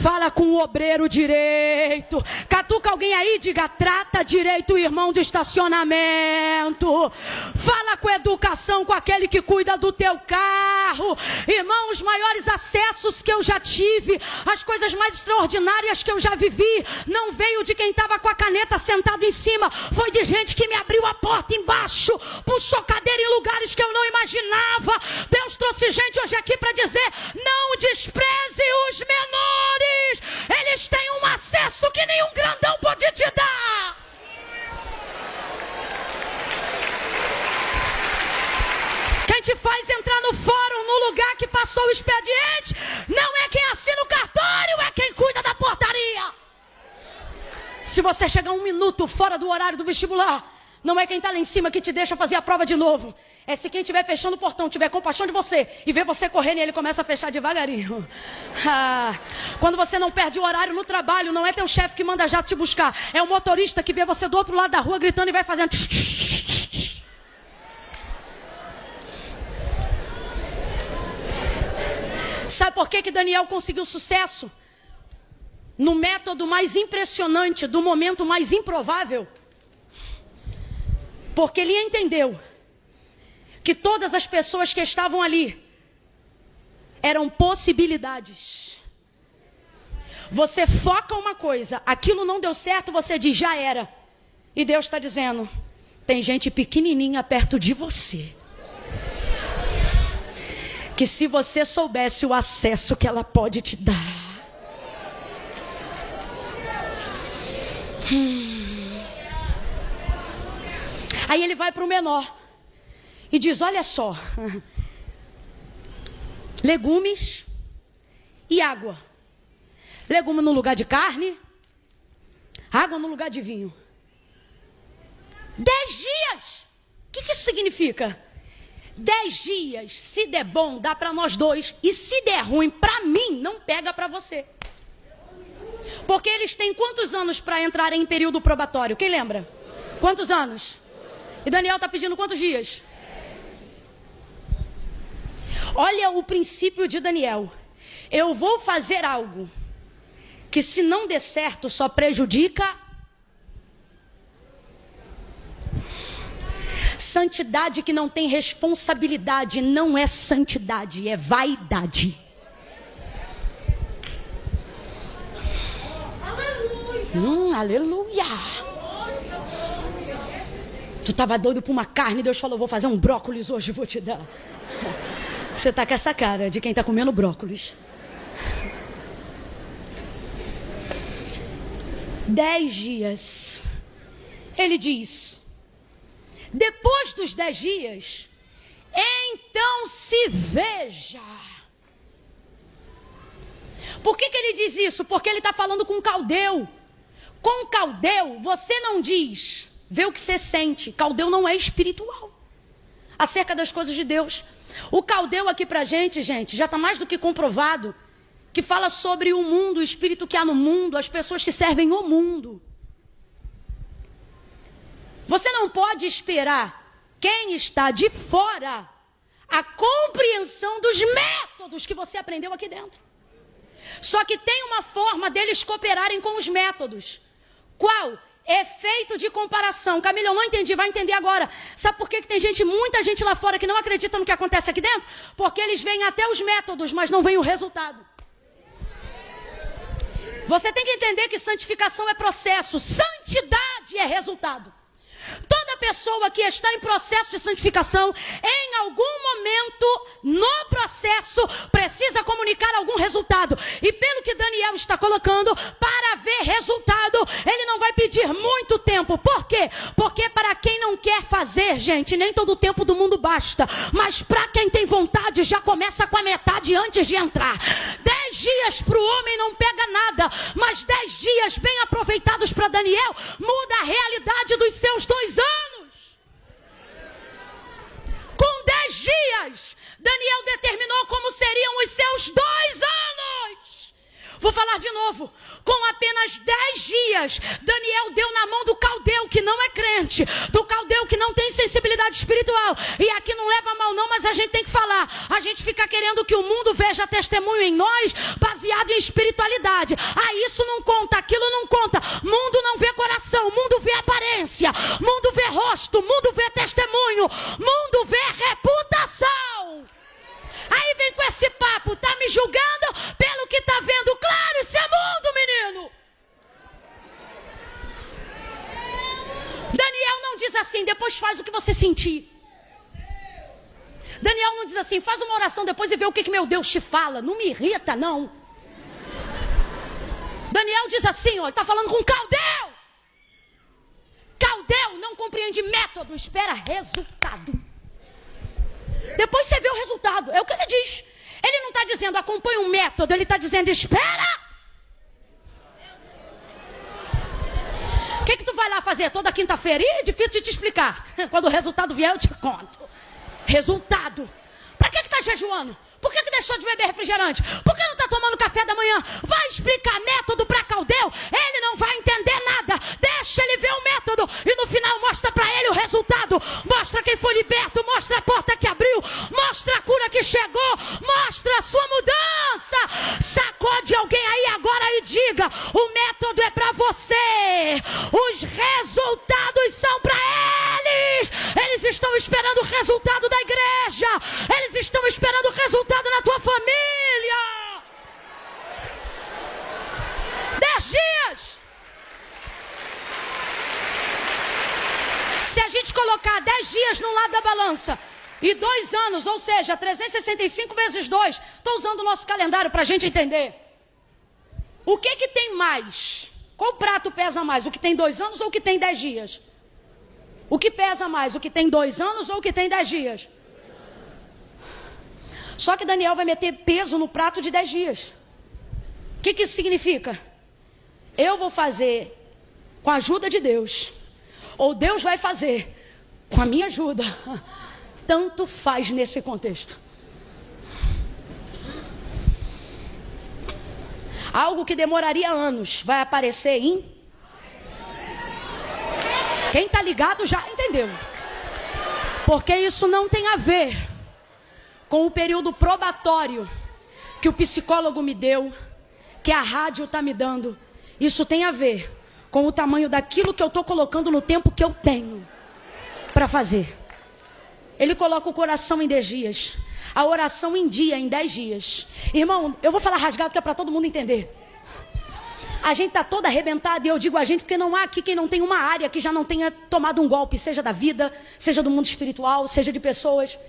fala com o obreiro direito. Catuca alguém aí e diga, trata direito o irmão do estacionamento. Fala com educação com aquele que cuida do teu carro. Irmão, os maiores acessos que eu já tive, as coisas mais extraordinárias que eu já vivi, não veio de quem estava com a caneta sentado em cima, foi de gente que me abriu a porta embaixo, puxou cadeira em lugares que eu não imaginava. Deus trouxe gente hoje aqui para dizer, não despreze os menores, eles têm um acesso que nenhum grandão pode te dar. Quem te faz entrar no fórum, no lugar que passou o expediente, não é quem assina o cartório, é quem cuida da portaria. Se você chegar 1 minuto fora do horário do vestibular, não é quem está lá em cima que te deixa fazer a prova de novo. É se quem estiver fechando o portão tiver compaixão de você e ver você correndo e ele começa a fechar devagarinho. Quando você não perde o horário no trabalho, não é teu chefe que manda já te buscar. É o motorista que vê você do outro lado da rua gritando e vai fazendo... Sabe por que Daniel conseguiu sucesso? No método mais impressionante, do momento mais improvável. Porque ele entendeu que todas as pessoas que estavam ali eram possibilidades. Você foca uma coisa, aquilo não deu certo, você diz, já era. E Deus está dizendo, tem gente pequenininha perto de você que se você soubesse o acesso que ela pode te dar. Aí ele vai para o menor e diz, olha só, legumes e água. Legume no lugar de carne, água no lugar de vinho. 10 dias. O que isso significa? 10 dias, se der bom, dá para nós dois. E se der ruim para mim, não pega para você. Porque eles têm quantos anos para entrarem em período probatório? Quem lembra? Quantos anos? E Daniel está pedindo quantos dias? Olha o princípio de Daniel. Eu vou fazer algo que se não der certo só prejudica. Santidade que não tem responsabilidade não é santidade, é vaidade. Aleluia. Tu estava doido por uma carne, Deus falou, vou fazer um brócolis hoje, vou te dar. Você está com essa cara de quem está comendo brócolis. 10 dias. Ele diz, depois dos 10 dias, então se veja. Por que ele diz isso? Porque ele está falando com um caldeu. Com caldeu, você não diz, vê o que você sente. Caldeu não é espiritual acerca das coisas de Deus. O caldeu aqui pra gente, já está mais do que comprovado, que fala sobre o mundo, o espírito que há no mundo, as pessoas que servem o mundo. Você não pode esperar quem está de fora a compreensão dos métodos que você aprendeu aqui dentro. Só que tem uma forma deles cooperarem com os métodos. Qual? Efeito de comparação. Camila, eu não entendi, vai entender agora. Sabe por que tem muita gente lá fora que não acredita no que acontece aqui dentro? Porque eles veem até os métodos, mas não veem o resultado. Você tem que entender que santificação é processo, santidade é resultado. Toda pessoa que está em processo de santificação, em algum momento no processo, precisa comunicar algum resultado. E pelo que Daniel está colocando, para ver resultado, ele não vai pedir muito tempo. Por quê? Porque para quem não quer fazer, nem todo o tempo do mundo basta. Mas para quem tem vontade, já começa com a metade antes de entrar. 10 dias para o homem não pega nada, mas 10 dias bem aproveitados para Daniel, muda a realidade dos seus 2 anos. Com 10 dias, Daniel determinou como seriam os seus 2 anos. Vou falar de novo. Com apenas 10 dias, Daniel deu na mão do caldeu que não é crente, do caldeu que não tem sensibilidade espiritual. E aqui não leva mal não, mas a gente tem que falar. A gente fica querendo que o mundo veja testemunho em nós, baseado em espiritualidade. Ah, isso não conta, aquilo não conta. Mundo não vê coração, mundo vê aparência, mundo vê rosto, mundo vê testemunho, mundo vê reputação. Aí vem com esse papo, tá me julgando pelo que tá vendo. Claro, isso é mundo, menino. Daniel não diz assim, depois faz o que você sentir. Daniel não diz assim, faz uma oração depois e vê o que meu Deus te fala. Não me irrita, não. Daniel diz assim, ó, ele tá falando com caldeu. Caldeu não compreende método, espera resultado. Depois você vê o resultado, é o que ele diz. Ele não está dizendo acompanha um método, ele está dizendo espera. O que tu vai lá fazer toda quinta-feira? Ih, é difícil de te explicar. Quando o resultado vier eu te conto. Resultado. Para que está jejuando? Por que deixou de beber refrigerante? Por que não está tomando café da manhã? Vai explicar método para caldeu? Ele não vai entender nada. Deixa ele ver o método. E no final mostra para ele o resultado. Mostra quem foi liberto. Mostra a porta que abriu. Mostra a cura que chegou. Mostra a sua mudança. Sacode alguém aí agora e diga: o método é para você. Os resultados são para eles. Eles estão esperando o resultado da igreja. Eles estão esperando o resultado na tua família. 10 dias. Se a gente colocar 10 dias no lado da balança E 2 anos, ou seja, 365 vezes 2. Estou usando o nosso calendário para a gente entender. O que tem mais? Qual prato pesa mais? O que tem 2 anos ou o que tem 10 dias? O que pesa mais? O que tem 2 anos ou o que tem 10 dias? Só que Daniel vai meter peso no prato de 10 dias. O que isso significa? Eu vou fazer com a ajuda de Deus, ou Deus vai fazer com a minha ajuda. Tanto faz nesse contexto. Algo que demoraria anos vai aparecer em... Quem está ligado já entendeu. Porque isso não tem a ver com o período probatório que o psicólogo me deu, que a rádio está me dando. Isso tem a ver com o tamanho daquilo que eu estou colocando no tempo que eu tenho para fazer. Ele coloca o coração em 10 dias, a oração em dia, em 10 dias. Irmão, eu vou falar rasgado que é para todo mundo entender. A gente está toda arrebentada, e eu digo a gente porque não há aqui quem não tem uma área que já não tenha tomado um golpe, seja da vida, seja do mundo espiritual, seja de pessoas.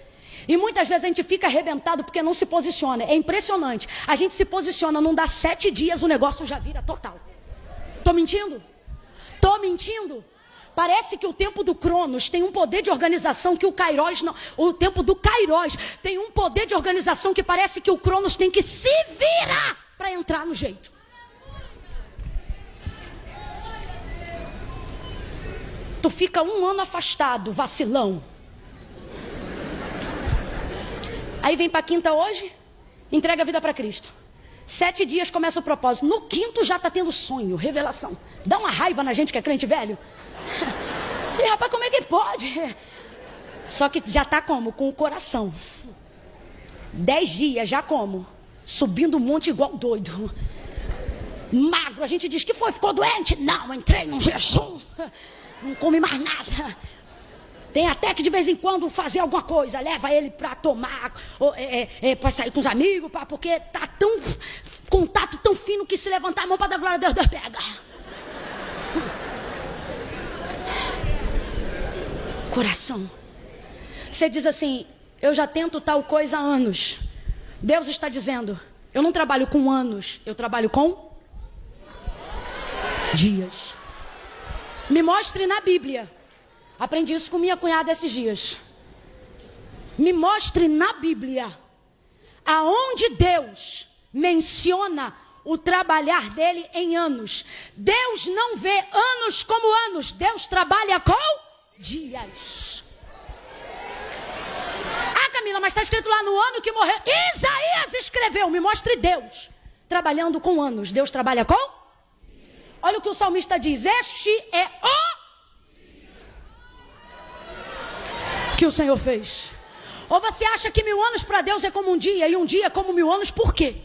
E muitas vezes a gente fica arrebentado porque não se posiciona. É impressionante. A gente se posiciona, não dá 7 dias, o negócio já vira total. Tô mentindo? Tô mentindo? Parece que o tempo do Cronos tem um poder de organização que o Kairos não. O tempo do Kairos tem um poder de organização que parece que o Cronos tem que se virar para entrar no jeito. Tu fica 1 ano afastado, vacilão. Aí vem para quinta hoje, entrega a vida para Cristo. 7 dias começa o propósito. No 5º já está tendo sonho, revelação. Dá uma raiva na gente que é crente velho. E, rapaz, como é que pode? Só que já está como? Com o coração. 10 dias já como? Subindo um monte igual doido. Magro, a gente diz que foi, ficou doente? Não, entrei num jejum. Não come mais nada. Tem até que de vez em quando fazer alguma coisa. Leva ele para tomar, para sair com os amigos, porque tá tão contato tão fino que se levantar a mão para dar glória a Deus, Deus pega. Coração. Você diz assim, eu já tento tal coisa há anos. Deus está dizendo, eu não trabalho com anos, eu trabalho com dias. Me mostre na Bíblia. Aprendi isso com minha cunhada esses dias. Me mostre na Bíblia aonde Deus menciona o trabalhar dele em anos. Deus não vê anos como anos. Deus trabalha com dias. Ah, Camila, mas está escrito lá no ano que morreu. Isaías escreveu. Me mostre Deus trabalhando com anos. Deus trabalha com? Olha o que o salmista diz. Este é o que o Senhor fez. Ou você acha que 1000 anos para Deus é como um dia e um dia é como 1000 anos? Por quê?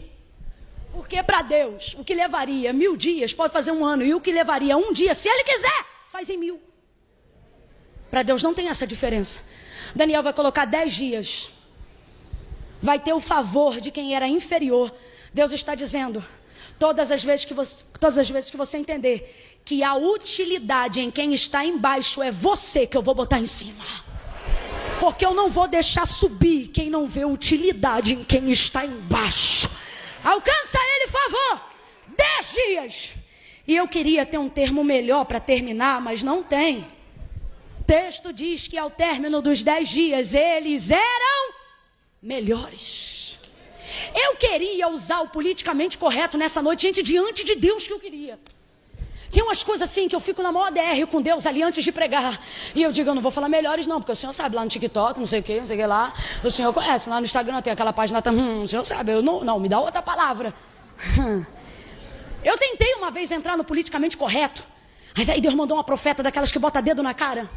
Porque para Deus o que levaria 1000 dias pode fazer 1 ano, e o que levaria 1 dia, se Ele quiser, faz em 1000. Para Deus não tem essa diferença. Daniel vai colocar 10 dias. Vai ter o favor de quem era inferior. Deus está dizendo, todas as vezes que você entender que a utilidade em quem está embaixo é você, que eu vou botar em cima. Porque eu não vou deixar subir quem não vê utilidade em quem está embaixo. Alcança ele, favor. 10 dias. E eu queria ter um termo melhor para terminar, mas não tem. O texto diz que ao término dos 10 dias, eles eram melhores. Eu queria usar o politicamente correto nessa noite, gente, diante de Deus que eu queria. Tem umas coisas assim que eu fico na maior DR com Deus ali antes de pregar. E eu digo, eu não vou falar melhores não, porque o senhor sabe lá no TikTok, não sei o que lá. O senhor conhece, lá no Instagram tem aquela página, o senhor sabe, eu não, me dá outra palavra. Eu tentei uma vez entrar no politicamente correto, mas aí Deus mandou uma profeta daquelas que bota dedo na cara.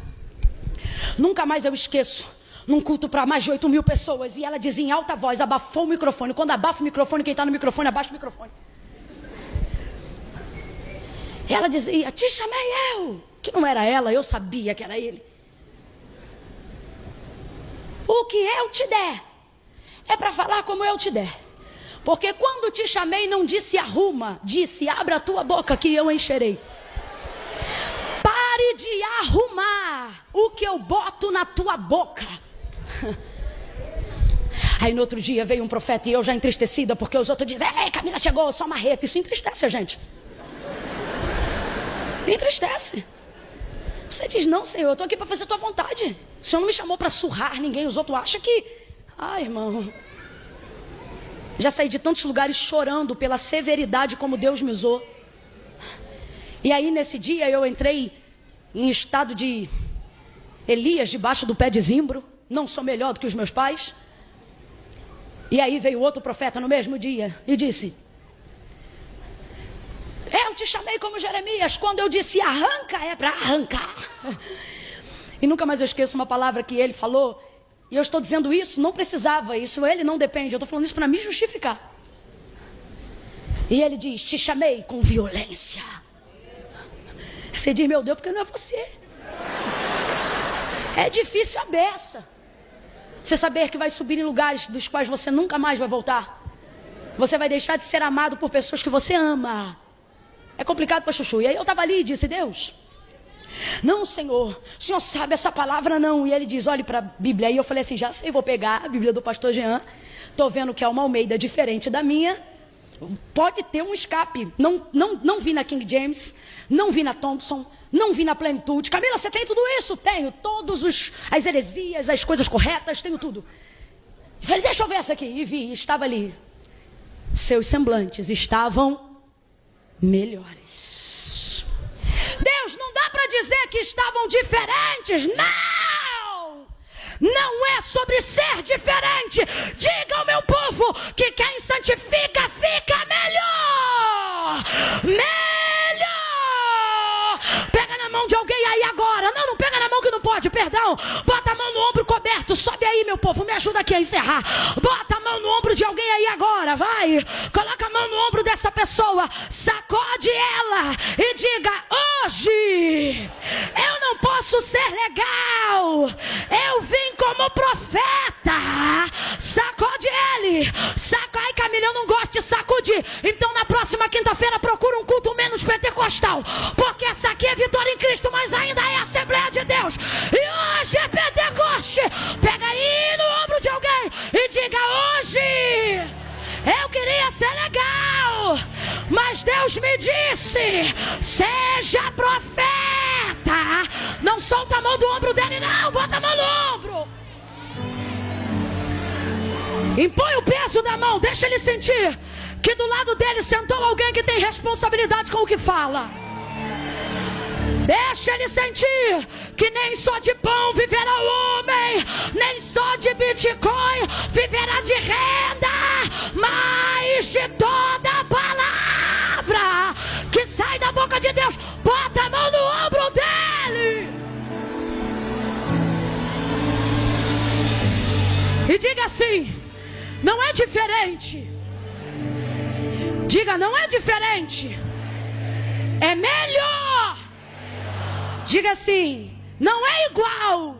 Nunca mais eu esqueço. Num culto para mais de 8.000 pessoas. E ela dizia em alta voz, abafou o microfone. Quando abafa o microfone, quem está no microfone, abaixa o microfone. Ela dizia, te chamei eu. Que não era ela, eu sabia que era ele. O que eu te der é para falar como eu te der. Porque quando te chamei não disse arruma, disse abra a tua boca que eu encherei. Pare de arrumar o que eu boto na tua boca. Aí no outro dia veio um profeta e eu já entristecida, porque os outros dizem, ei, Camila chegou, só marreta. Isso entristece a gente. Entristece. Você diz, não, Senhor, eu estou aqui para fazer a tua vontade. O Senhor não me chamou para surrar ninguém. Os outros acham que... Ai, irmão. Já saí de tantos lugares chorando pela severidade como Deus me usou. E aí nesse dia eu entrei em estado de Elias debaixo do pé de zimbro. Não sou melhor do que os meus pais. E aí veio outro profeta no mesmo dia e disse, eu te chamei como Jeremias, quando eu disse arranca, é para arrancar. E nunca mais eu esqueço uma palavra que ele falou, e eu estou dizendo isso, não precisava, isso ele não depende, eu estou falando isso para me justificar. E ele diz, te chamei com violência. Você diz, meu Deus, porque não é você. É difícil a beça. Você saber que vai subir em lugares dos quais você nunca mais vai voltar. Você vai deixar de ser amado por pessoas que você ama. É complicado para chuchu. E aí eu estava ali e disse, Deus, não, Senhor, o Senhor sabe essa palavra não. E ele diz, olhe para a Bíblia. Aí eu falei assim, já sei, vou pegar a Bíblia do pastor Jean. Estou vendo que é uma Almeida diferente da minha. Pode ter um escape. Não vi na King James, não vi na Thompson, não vi na Plenitude. Camila, você tem tudo isso? Tenho, as heresias, as coisas corretas, tenho tudo. Eu falei, deixa eu ver essa aqui. E vi, estava ali. Seus semblantes estavam melhores. Deus, não dá para dizer que estavam diferentes. Não! Não é sobre ser diferente. Diga ao meu povo que quem santifica fica melhor. Melhor. Pega na mão de alguém aí agora. Não pega na mão que não pode, perdão. Bota a mão no ombro coberto. Sobe aí, meu povo, me ajuda aqui a encerrar. Bota a mão no ombro de alguém aí agora, vai. Coloca a mão no ombro dessa pessoa. Sacode ela e diga, hoje eu não posso ser legal. Eu vim como profeta. Sacode ele. Ai, Camila, eu não gosto de sacudir. Então na próxima quinta-feira procura um culto menos pentecostal, porque essa aqui é vitória em Cristo, mas ainda é Assembleia de Deus. E hoje é Pentecoste. Pega aí no ombro de alguém e diga, hoje eu queria ser legal, mas Deus me disse, seja profeta. Não solta a mão do ombro dele não, bota a mão no ombro. Impõe o peso da mão, deixa ele sentir que do lado dele sentou alguém que tem responsabilidade com o que fala. Deixa ele sentir que nem só de pão viverá o homem, nem só de Bitcoin viverá de renda, mas de toda a palavra que sai da boca de Deus. Bota a mão no ombro dele e diga assim, não é diferente. Diga, não é diferente, é melhor. Diga assim, não é igual,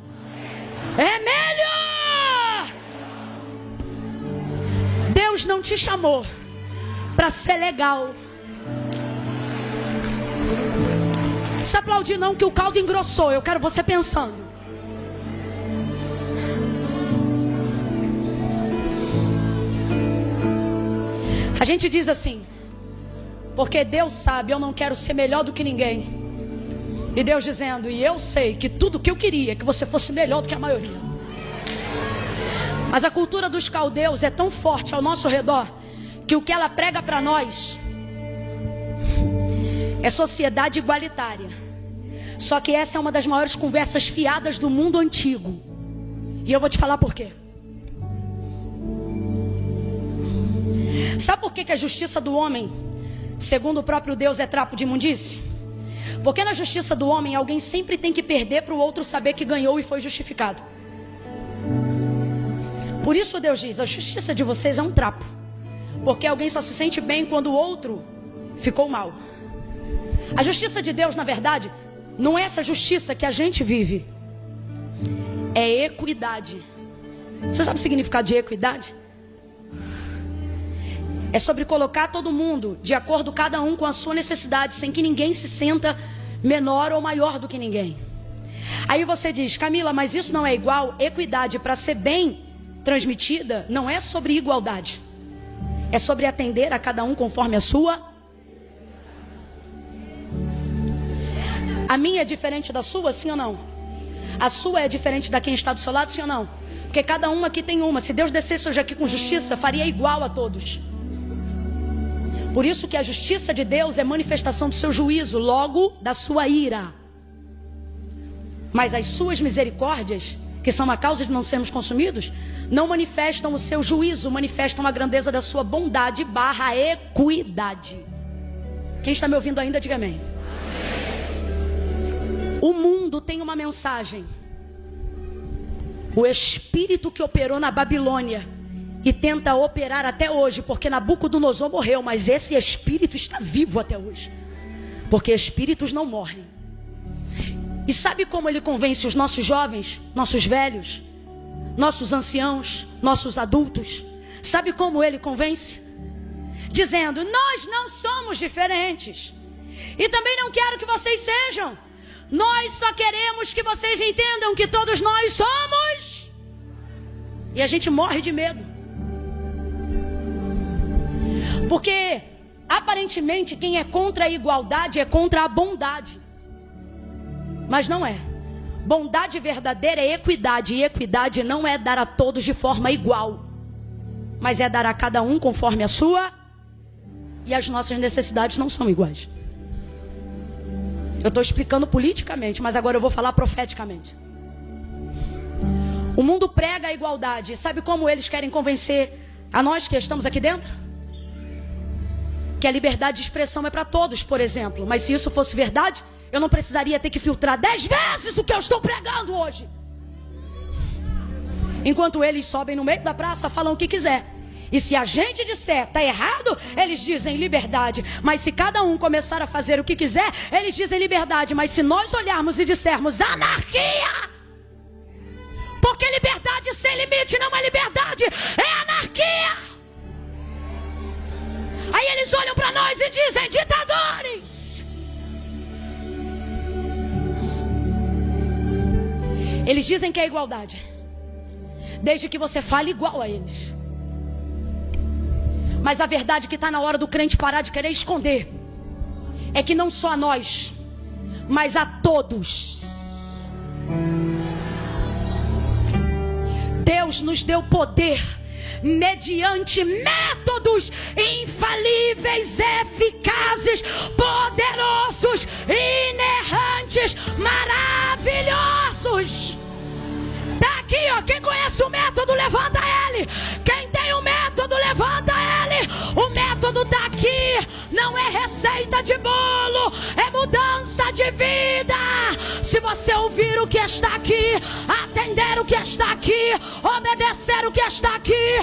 é melhor. Deus não te chamou para ser legal. Não precisa aplaudir não, que o caldo engrossou. Eu quero você pensando. A gente diz assim, porque Deus sabe, eu não quero ser melhor do que ninguém. E Deus dizendo, e eu sei que tudo que eu queria é que você fosse melhor do que a maioria. Mas a cultura dos caldeus é tão forte ao nosso redor, que o que ela prega para nós é sociedade igualitária. Só que essa é uma das maiores conversas fiadas do mundo antigo. E eu vou te falar por quê. Sabe por que a justiça do homem, segundo o próprio Deus, é trapo de imundície? Porque na justiça do homem, alguém sempre tem que perder para o outro saber que ganhou e foi justificado. Por isso Deus diz, a justiça de vocês é um trapo. Porque alguém só se sente bem quando o outro ficou mal. A justiça de Deus, na verdade, não é essa justiça que a gente vive. É equidade. Você sabe o significado de equidade? É sobre colocar todo mundo de acordo, cada um com a sua necessidade, sem que ninguém se sinta menor ou maior do que ninguém. Aí você diz, Camila, mas isso não é igual? Equidade, para ser bem, transmitida não é sobre igualdade. É sobre atender a cada um conforme a sua. A minha é diferente da sua, sim ou não? A sua é diferente da quem está do seu lado, sim ou não? Porque cada uma aqui tem uma. Se Deus descesse hoje aqui com justiça, faria igual a todos. Por isso que a justiça de Deus é manifestação do seu juízo, logo da sua ira. Mas as suas misericórdias, que são a causa de não sermos consumidos, não manifestam o seu juízo, manifestam a grandeza da sua bondade / equidade. Quem está me ouvindo ainda, diga amém. O mundo tem uma mensagem. O espírito que operou na Babilônia e tenta operar até hoje, porque Nabucodonosor morreu, mas esse espírito está vivo até hoje, porque espíritos não morrem. E sabe como ele convence os nossos jovens, nossos velhos, nossos anciãos, nossos adultos? Sabe como ele convence? Dizendo: nós não somos diferentes, e também não quero que vocês sejam. Nós só queremos que vocês entendam que todos nós somos. E a gente morre de medo, porque aparentemente quem é contra a igualdade é contra a bondade. Mas não é. Bondade verdadeira é equidade. E equidade não é dar a todos de forma igual, mas é dar a cada um conforme a sua. E as nossas necessidades não são iguais. Eu estou explicando politicamente, mas agora eu vou falar profeticamente. O mundo prega a igualdade. Sabe como eles querem convencer a nós que estamos aqui dentro? Que a liberdade de expressão é para todos, por exemplo. Mas se isso fosse verdade, eu não precisaria ter que filtrar 10 vezes o que eu estou pregando hoje. Enquanto eles sobem no meio da praça, falam o que quiser. E se a gente disser está errado, eles dizem liberdade. Mas se cada um começar a fazer o que quiser, eles dizem liberdade. Mas se nós olharmos e dissermos anarquia, porque liberdade sem limite não é liberdade, é anarquia. Aí eles olham para nós e dizem ditadores. Eles dizem que é igualdade, desde que você fale igual a eles. Mas a verdade que está na hora do crente parar de querer esconder é que não só a nós, mas a todos, Deus nos deu poder mediante métodos infalíveis, eficazes, poderosos, inerrantes, maravilhosos. Tá aqui, ó. Quem conhece o método, levanta ele. Quem tem o método, levanta ele. O método tá aqui. Não é receita de bolo, é mudança de vida. Se você ouvir o que está aqui, atender o que está aqui, obedecer o que está aqui,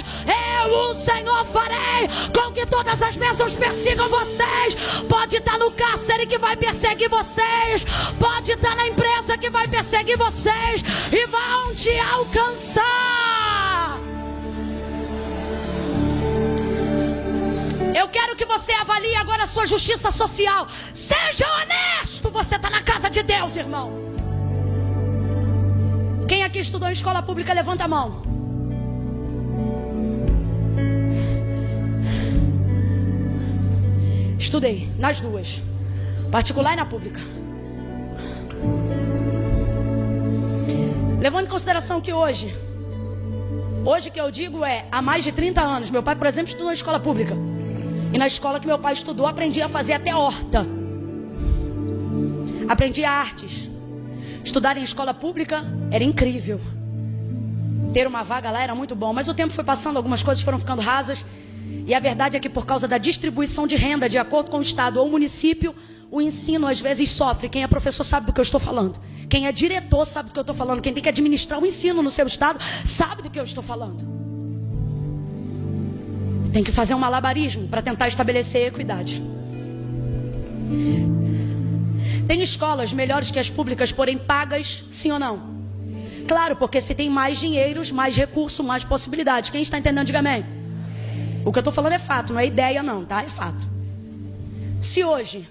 eu, o Senhor, farei com que todas as bênçãos persigam vocês. Pode estar no cárcere que vai perseguir vocês, pode estar na empresa que vai perseguir vocês e vão te alcançar. Eu quero que você avalie agora a sua justiça social. Seja honesto, você está na casa de Deus, irmão. Quem aqui estudou em escola pública, levanta a mão. Estudei nas duas, particular e na pública. Levando em consideração que hoje que eu digo é há mais de 30 anos. Meu pai, por exemplo, estudou em escola pública. E na escola que meu pai estudou, aprendi a fazer até horta. Aprendi artes. Estudar em escola pública era incrível. Ter uma vaga lá era muito bom. Mas o tempo foi passando, algumas coisas foram ficando rasas. E a verdade é que por causa da distribuição de renda, de acordo com o estado ou o município, o ensino às vezes sofre. Quem é professor sabe do que eu estou falando. Quem é diretor sabe do que eu estou falando. Quem tem que administrar o ensino no seu estado sabe do que eu estou falando. Tem que fazer um malabarismo para tentar estabelecer equidade. Tem escolas melhores que as públicas, porém pagas, sim ou não? Claro, porque se tem mais dinheiros, mais recurso, mais possibilidades. Quem está entendendo, diga amém. O que eu estou falando é fato, não é ideia não, tá? É fato. Se hoje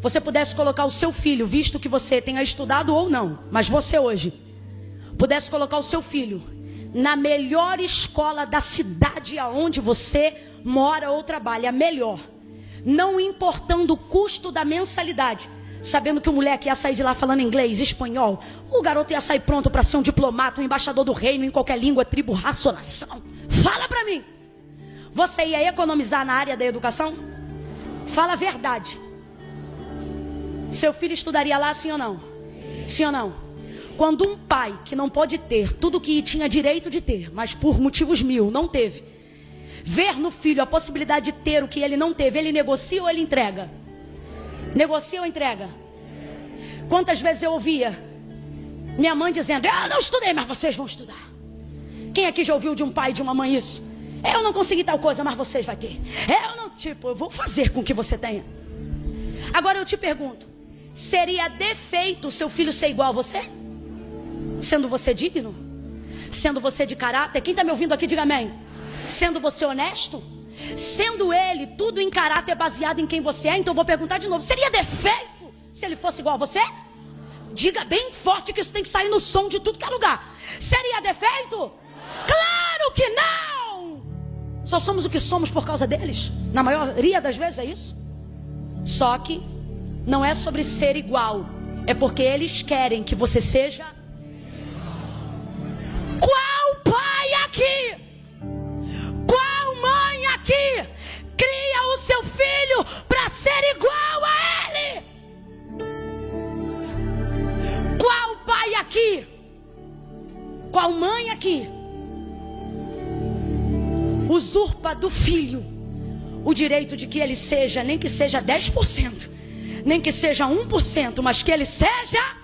você pudesse colocar o seu filho, visto que você tenha estudado ou não, mas você hoje pudesse colocar o seu filho na melhor escola da cidade aonde você mora ou trabalha, melhor, não importando o custo da mensalidade, sabendo que o moleque ia sair de lá falando inglês, espanhol, o garoto ia sair pronto para ser um diplomata, um embaixador do reino em qualquer língua, tribo, raça ou nação. Fala para mim, você ia economizar na área da educação? Fala a verdade. Seu filho estudaria lá, sim ou não? Sim ou não? Quando um pai que não pode ter tudo que tinha direito de ter, mas por motivos mil não teve, ver no filho a possibilidade de ter o que ele não teve, ele negocia ou ele entrega? Negocia ou entrega? Quantas vezes eu ouvia minha mãe dizendo: eu não estudei, mas vocês vão estudar. Quem aqui já ouviu de um pai e de uma mãe isso? Eu não consegui tal coisa, mas vocês vão ter. Eu vou fazer com que você tenha. Agora eu te pergunto, seria defeito seu filho ser igual a você? Sendo você digno? Sendo você de caráter? Quem está me ouvindo aqui, diga amém. Sendo você honesto? Sendo ele tudo em caráter baseado em quem você é? Então eu vou perguntar de novo, seria defeito se ele fosse igual a você? Diga bem forte que isso tem que sair no som de tudo que é lugar. Seria defeito? Claro que não! Só somos o que somos por causa deles. Na maioria das vezes é isso. Só que não é sobre ser igual, é porque eles querem que você seja. Qual pai aqui, qual mãe aqui cria o seu filho para ser igual a ele? Qual pai aqui, qual mãe aqui usurpa do filho o direito de que ele seja, nem que seja 10%, nem que seja 1%, mas que ele seja?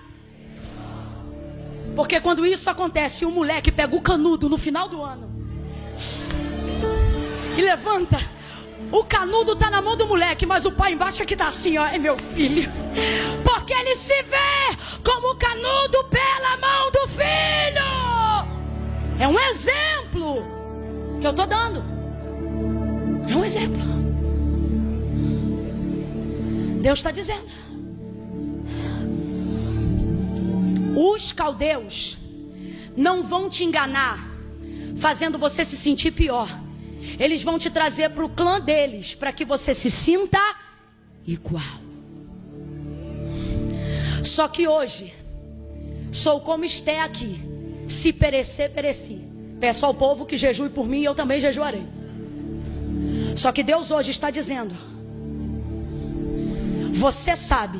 Porque quando isso acontece, o moleque pega o canudo no final do ano e levanta. O canudo está na mão do moleque, mas o pai embaixo aqui está assim, ó, é meu filho. Porque ele se vê como canudo pela mão do filho. É um exemplo que eu estou dando. É um exemplo. Deus está dizendo. Os caldeus não vão te enganar, fazendo você se sentir pior. Eles vão te trazer para o clã deles, para que você se sinta igual. Só que hoje, sou como Esté aqui. Se perecer, pereci. Peço ao povo que jejue por mim e eu também jejuarei. Só que Deus hoje está dizendo: você sabe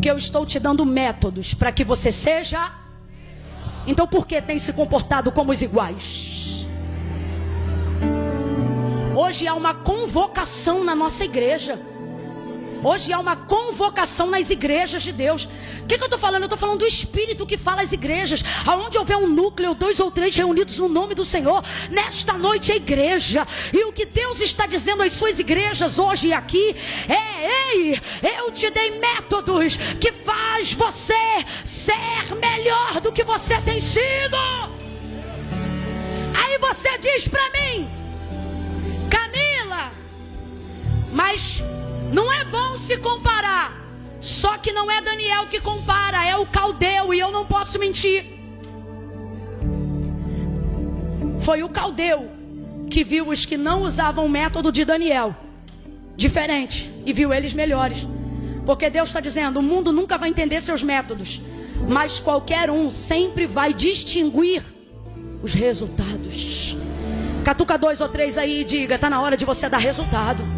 que eu estou te dando métodos para que você seja. Então por que tem se comportado como os iguais? Hoje há uma convocação na nossa igreja. Hoje há uma convocação nas igrejas de Deus. O que eu estou falando? Eu estou falando do Espírito que fala às igrejas. Aonde houver um núcleo, 2 ou 3 reunidos no nome do Senhor, nesta noite é igreja. E o que Deus está dizendo às suas igrejas hoje e aqui é: ei, eu te dei métodos que faz você ser melhor do que você tem sido. Aí você diz para mim: Camila, mas não é bom se comparar. Só que não é Daniel que compara, é o caldeu, e eu não posso mentir. Foi o caldeu que viu os que não usavam o método de Daniel diferente e viu eles melhores. Porque Deus está dizendo: o mundo nunca vai entender seus métodos, mas qualquer um sempre vai distinguir os resultados. Catuca 2 ou 3 aí e diga: está na hora de você dar resultado.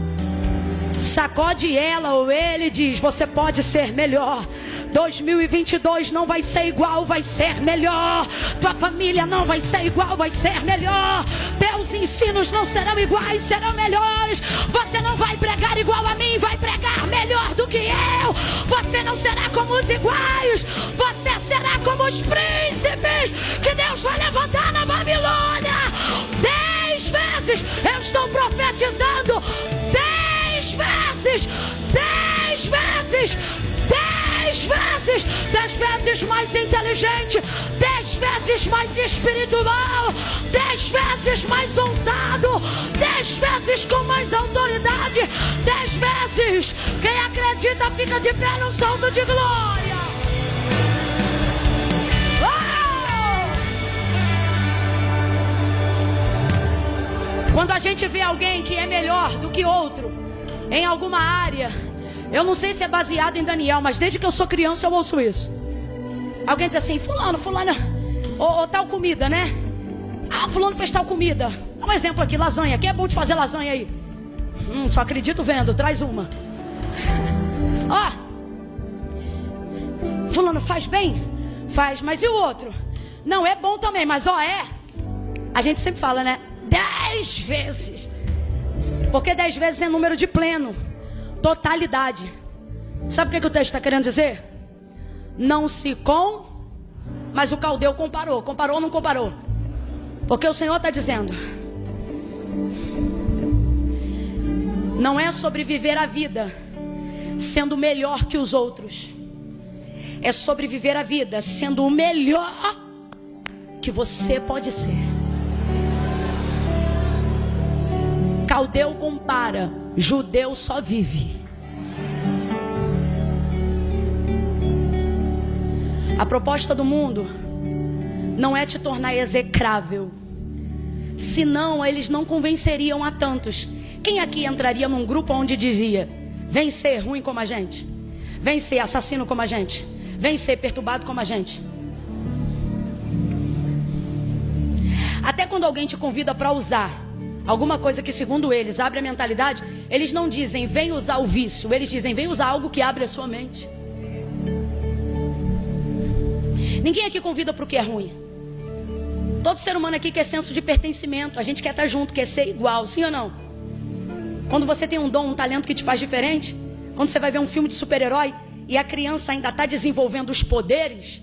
Sacode ela ou ele e diz: você pode ser melhor. 2022 não vai ser igual, vai ser melhor. Tua família não vai ser igual, vai ser melhor. Teus ensinos não serão iguais, serão melhores. Você não vai pregar igual a mim, vai pregar melhor do que eu. Você não será como os iguais, você será como os príncipes que Deus vai levantar na Babilônia. 10 vezes eu estou profetizando. 10 vezes, 10 vezes, 10 vezes, 10 vezes mais inteligente, 10 vezes mais espiritual, 10 vezes mais ousado, 10 vezes com mais autoridade, 10 vezes. Quem acredita fica de pé no salto de glória. Oh! Quando a gente vê alguém que é melhor do que outro em alguma área, eu não sei se é baseado em Daniel, mas desde que eu sou criança eu ouço isso. Alguém diz assim: fulano, ou tal comida, né? Ah, fulano fez tal comida. Dá um exemplo aqui, lasanha. Quem é bom de fazer lasanha aí? Só acredito vendo, traz uma. Ó, fulano faz bem? Faz, mas e o outro? Não, é bom também, mas a gente sempre fala, né? 10 vezes. Porque 10 vezes é número de pleno, totalidade. Sabe o que o texto está querendo dizer? Não se mas o caldeu comparou. Comparou ou não comparou? Porque o Senhor está dizendo: não é sobre viver a vida sendo melhor que os outros. É sobre viver a vida sendo o melhor que você pode ser. Caldeu compara, judeu só vive. A proposta do mundo não é te tornar execrável, senão eles não convenceriam a tantos. Quem aqui entraria num grupo onde dizia: vem ser ruim como a gente, vem ser assassino como a gente, vem ser perturbado como a gente? Até quando alguém te convida para usar alguma coisa que segundo eles abre a mentalidade, eles não dizem vem usar o vício, eles dizem vem usar algo que abre a sua mente. Ninguém aqui convida para o que é ruim. Todo ser humano aqui quer senso de pertencimento. A gente quer estar junto, quer ser igual, sim ou não? Quando você tem um dom, um talento que te faz diferente, quando você vai ver um filme de super-herói e a criança ainda está desenvolvendo os poderes,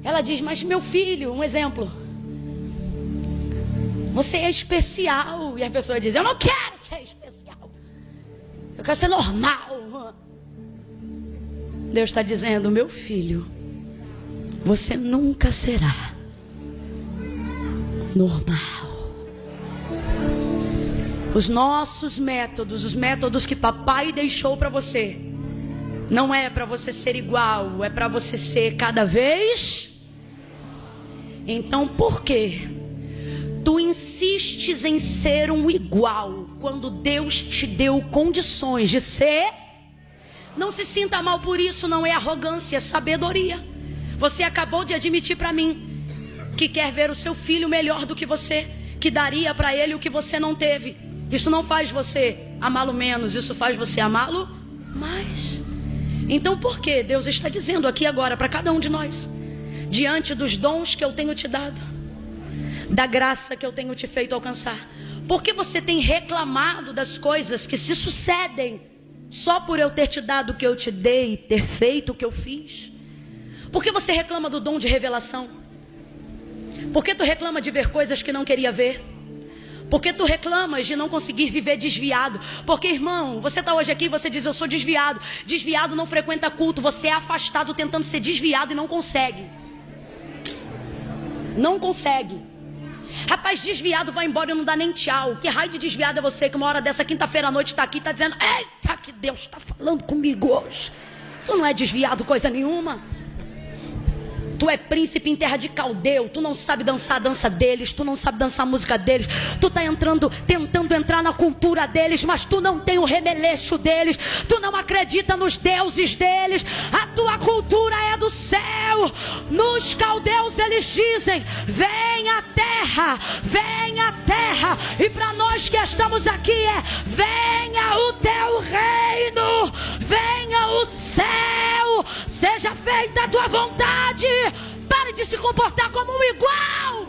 ela diz: mas meu filho, um exemplo, você é especial. E a pessoa diz: eu não quero ser especial, eu quero ser normal. Deus está dizendo: meu filho, você nunca será normal. Os nossos métodos, os métodos que papai deixou para você, não é para você ser igual, é para você ser cada vez. Então por que tu insistes em ser um igual quando Deus te deu condições de ser? Não se sinta mal por isso, não é arrogância, é sabedoria. Você acabou de admitir para mim que quer ver o seu filho melhor do que você, que daria para ele o que você não teve. Isso não faz você amá-lo menos, isso faz você amá-lo mais. Então por que Deus está dizendo aqui agora para cada um de nós, diante dos dons que eu tenho te dado, da graça que eu tenho te feito alcançar, por que você tem reclamado das coisas que se sucedem só por eu ter te dado o que eu te dei, ter feito o que eu fiz? Por que você reclama do dom de revelação? Por que tu reclama de ver coisas que não queria ver? Por que tu reclamas de não conseguir viver desviado? Porque, irmão, você está hoje aqui e você diz: eu sou desviado. Desviado não frequenta culto. Você é afastado tentando ser desviado e não consegue. Não consegue. Rapaz, desviado vai embora e não dá nem tchau. Que raio de desviado é você que uma hora dessa quinta-feira à noite está aqui e está dizendo: eita, que Deus está falando comigo hoje. Tu não é desviado coisa nenhuma. Tu é príncipe em terra de Caldeu. Tu não sabe dançar a dança deles. Tu não sabe dançar a música deles. Tu tá tentando entrar na cultura deles, mas tu não tem o remeleixo deles. Tu não acredita nos deuses deles. A tua cultura é do céu. Nos caldeus eles dizem: vem a terra, vem a terra. E para nós que estamos aqui é: venha o teu reino, venha o céu, seja feita a tua vontade. Pare de se comportar como um igual.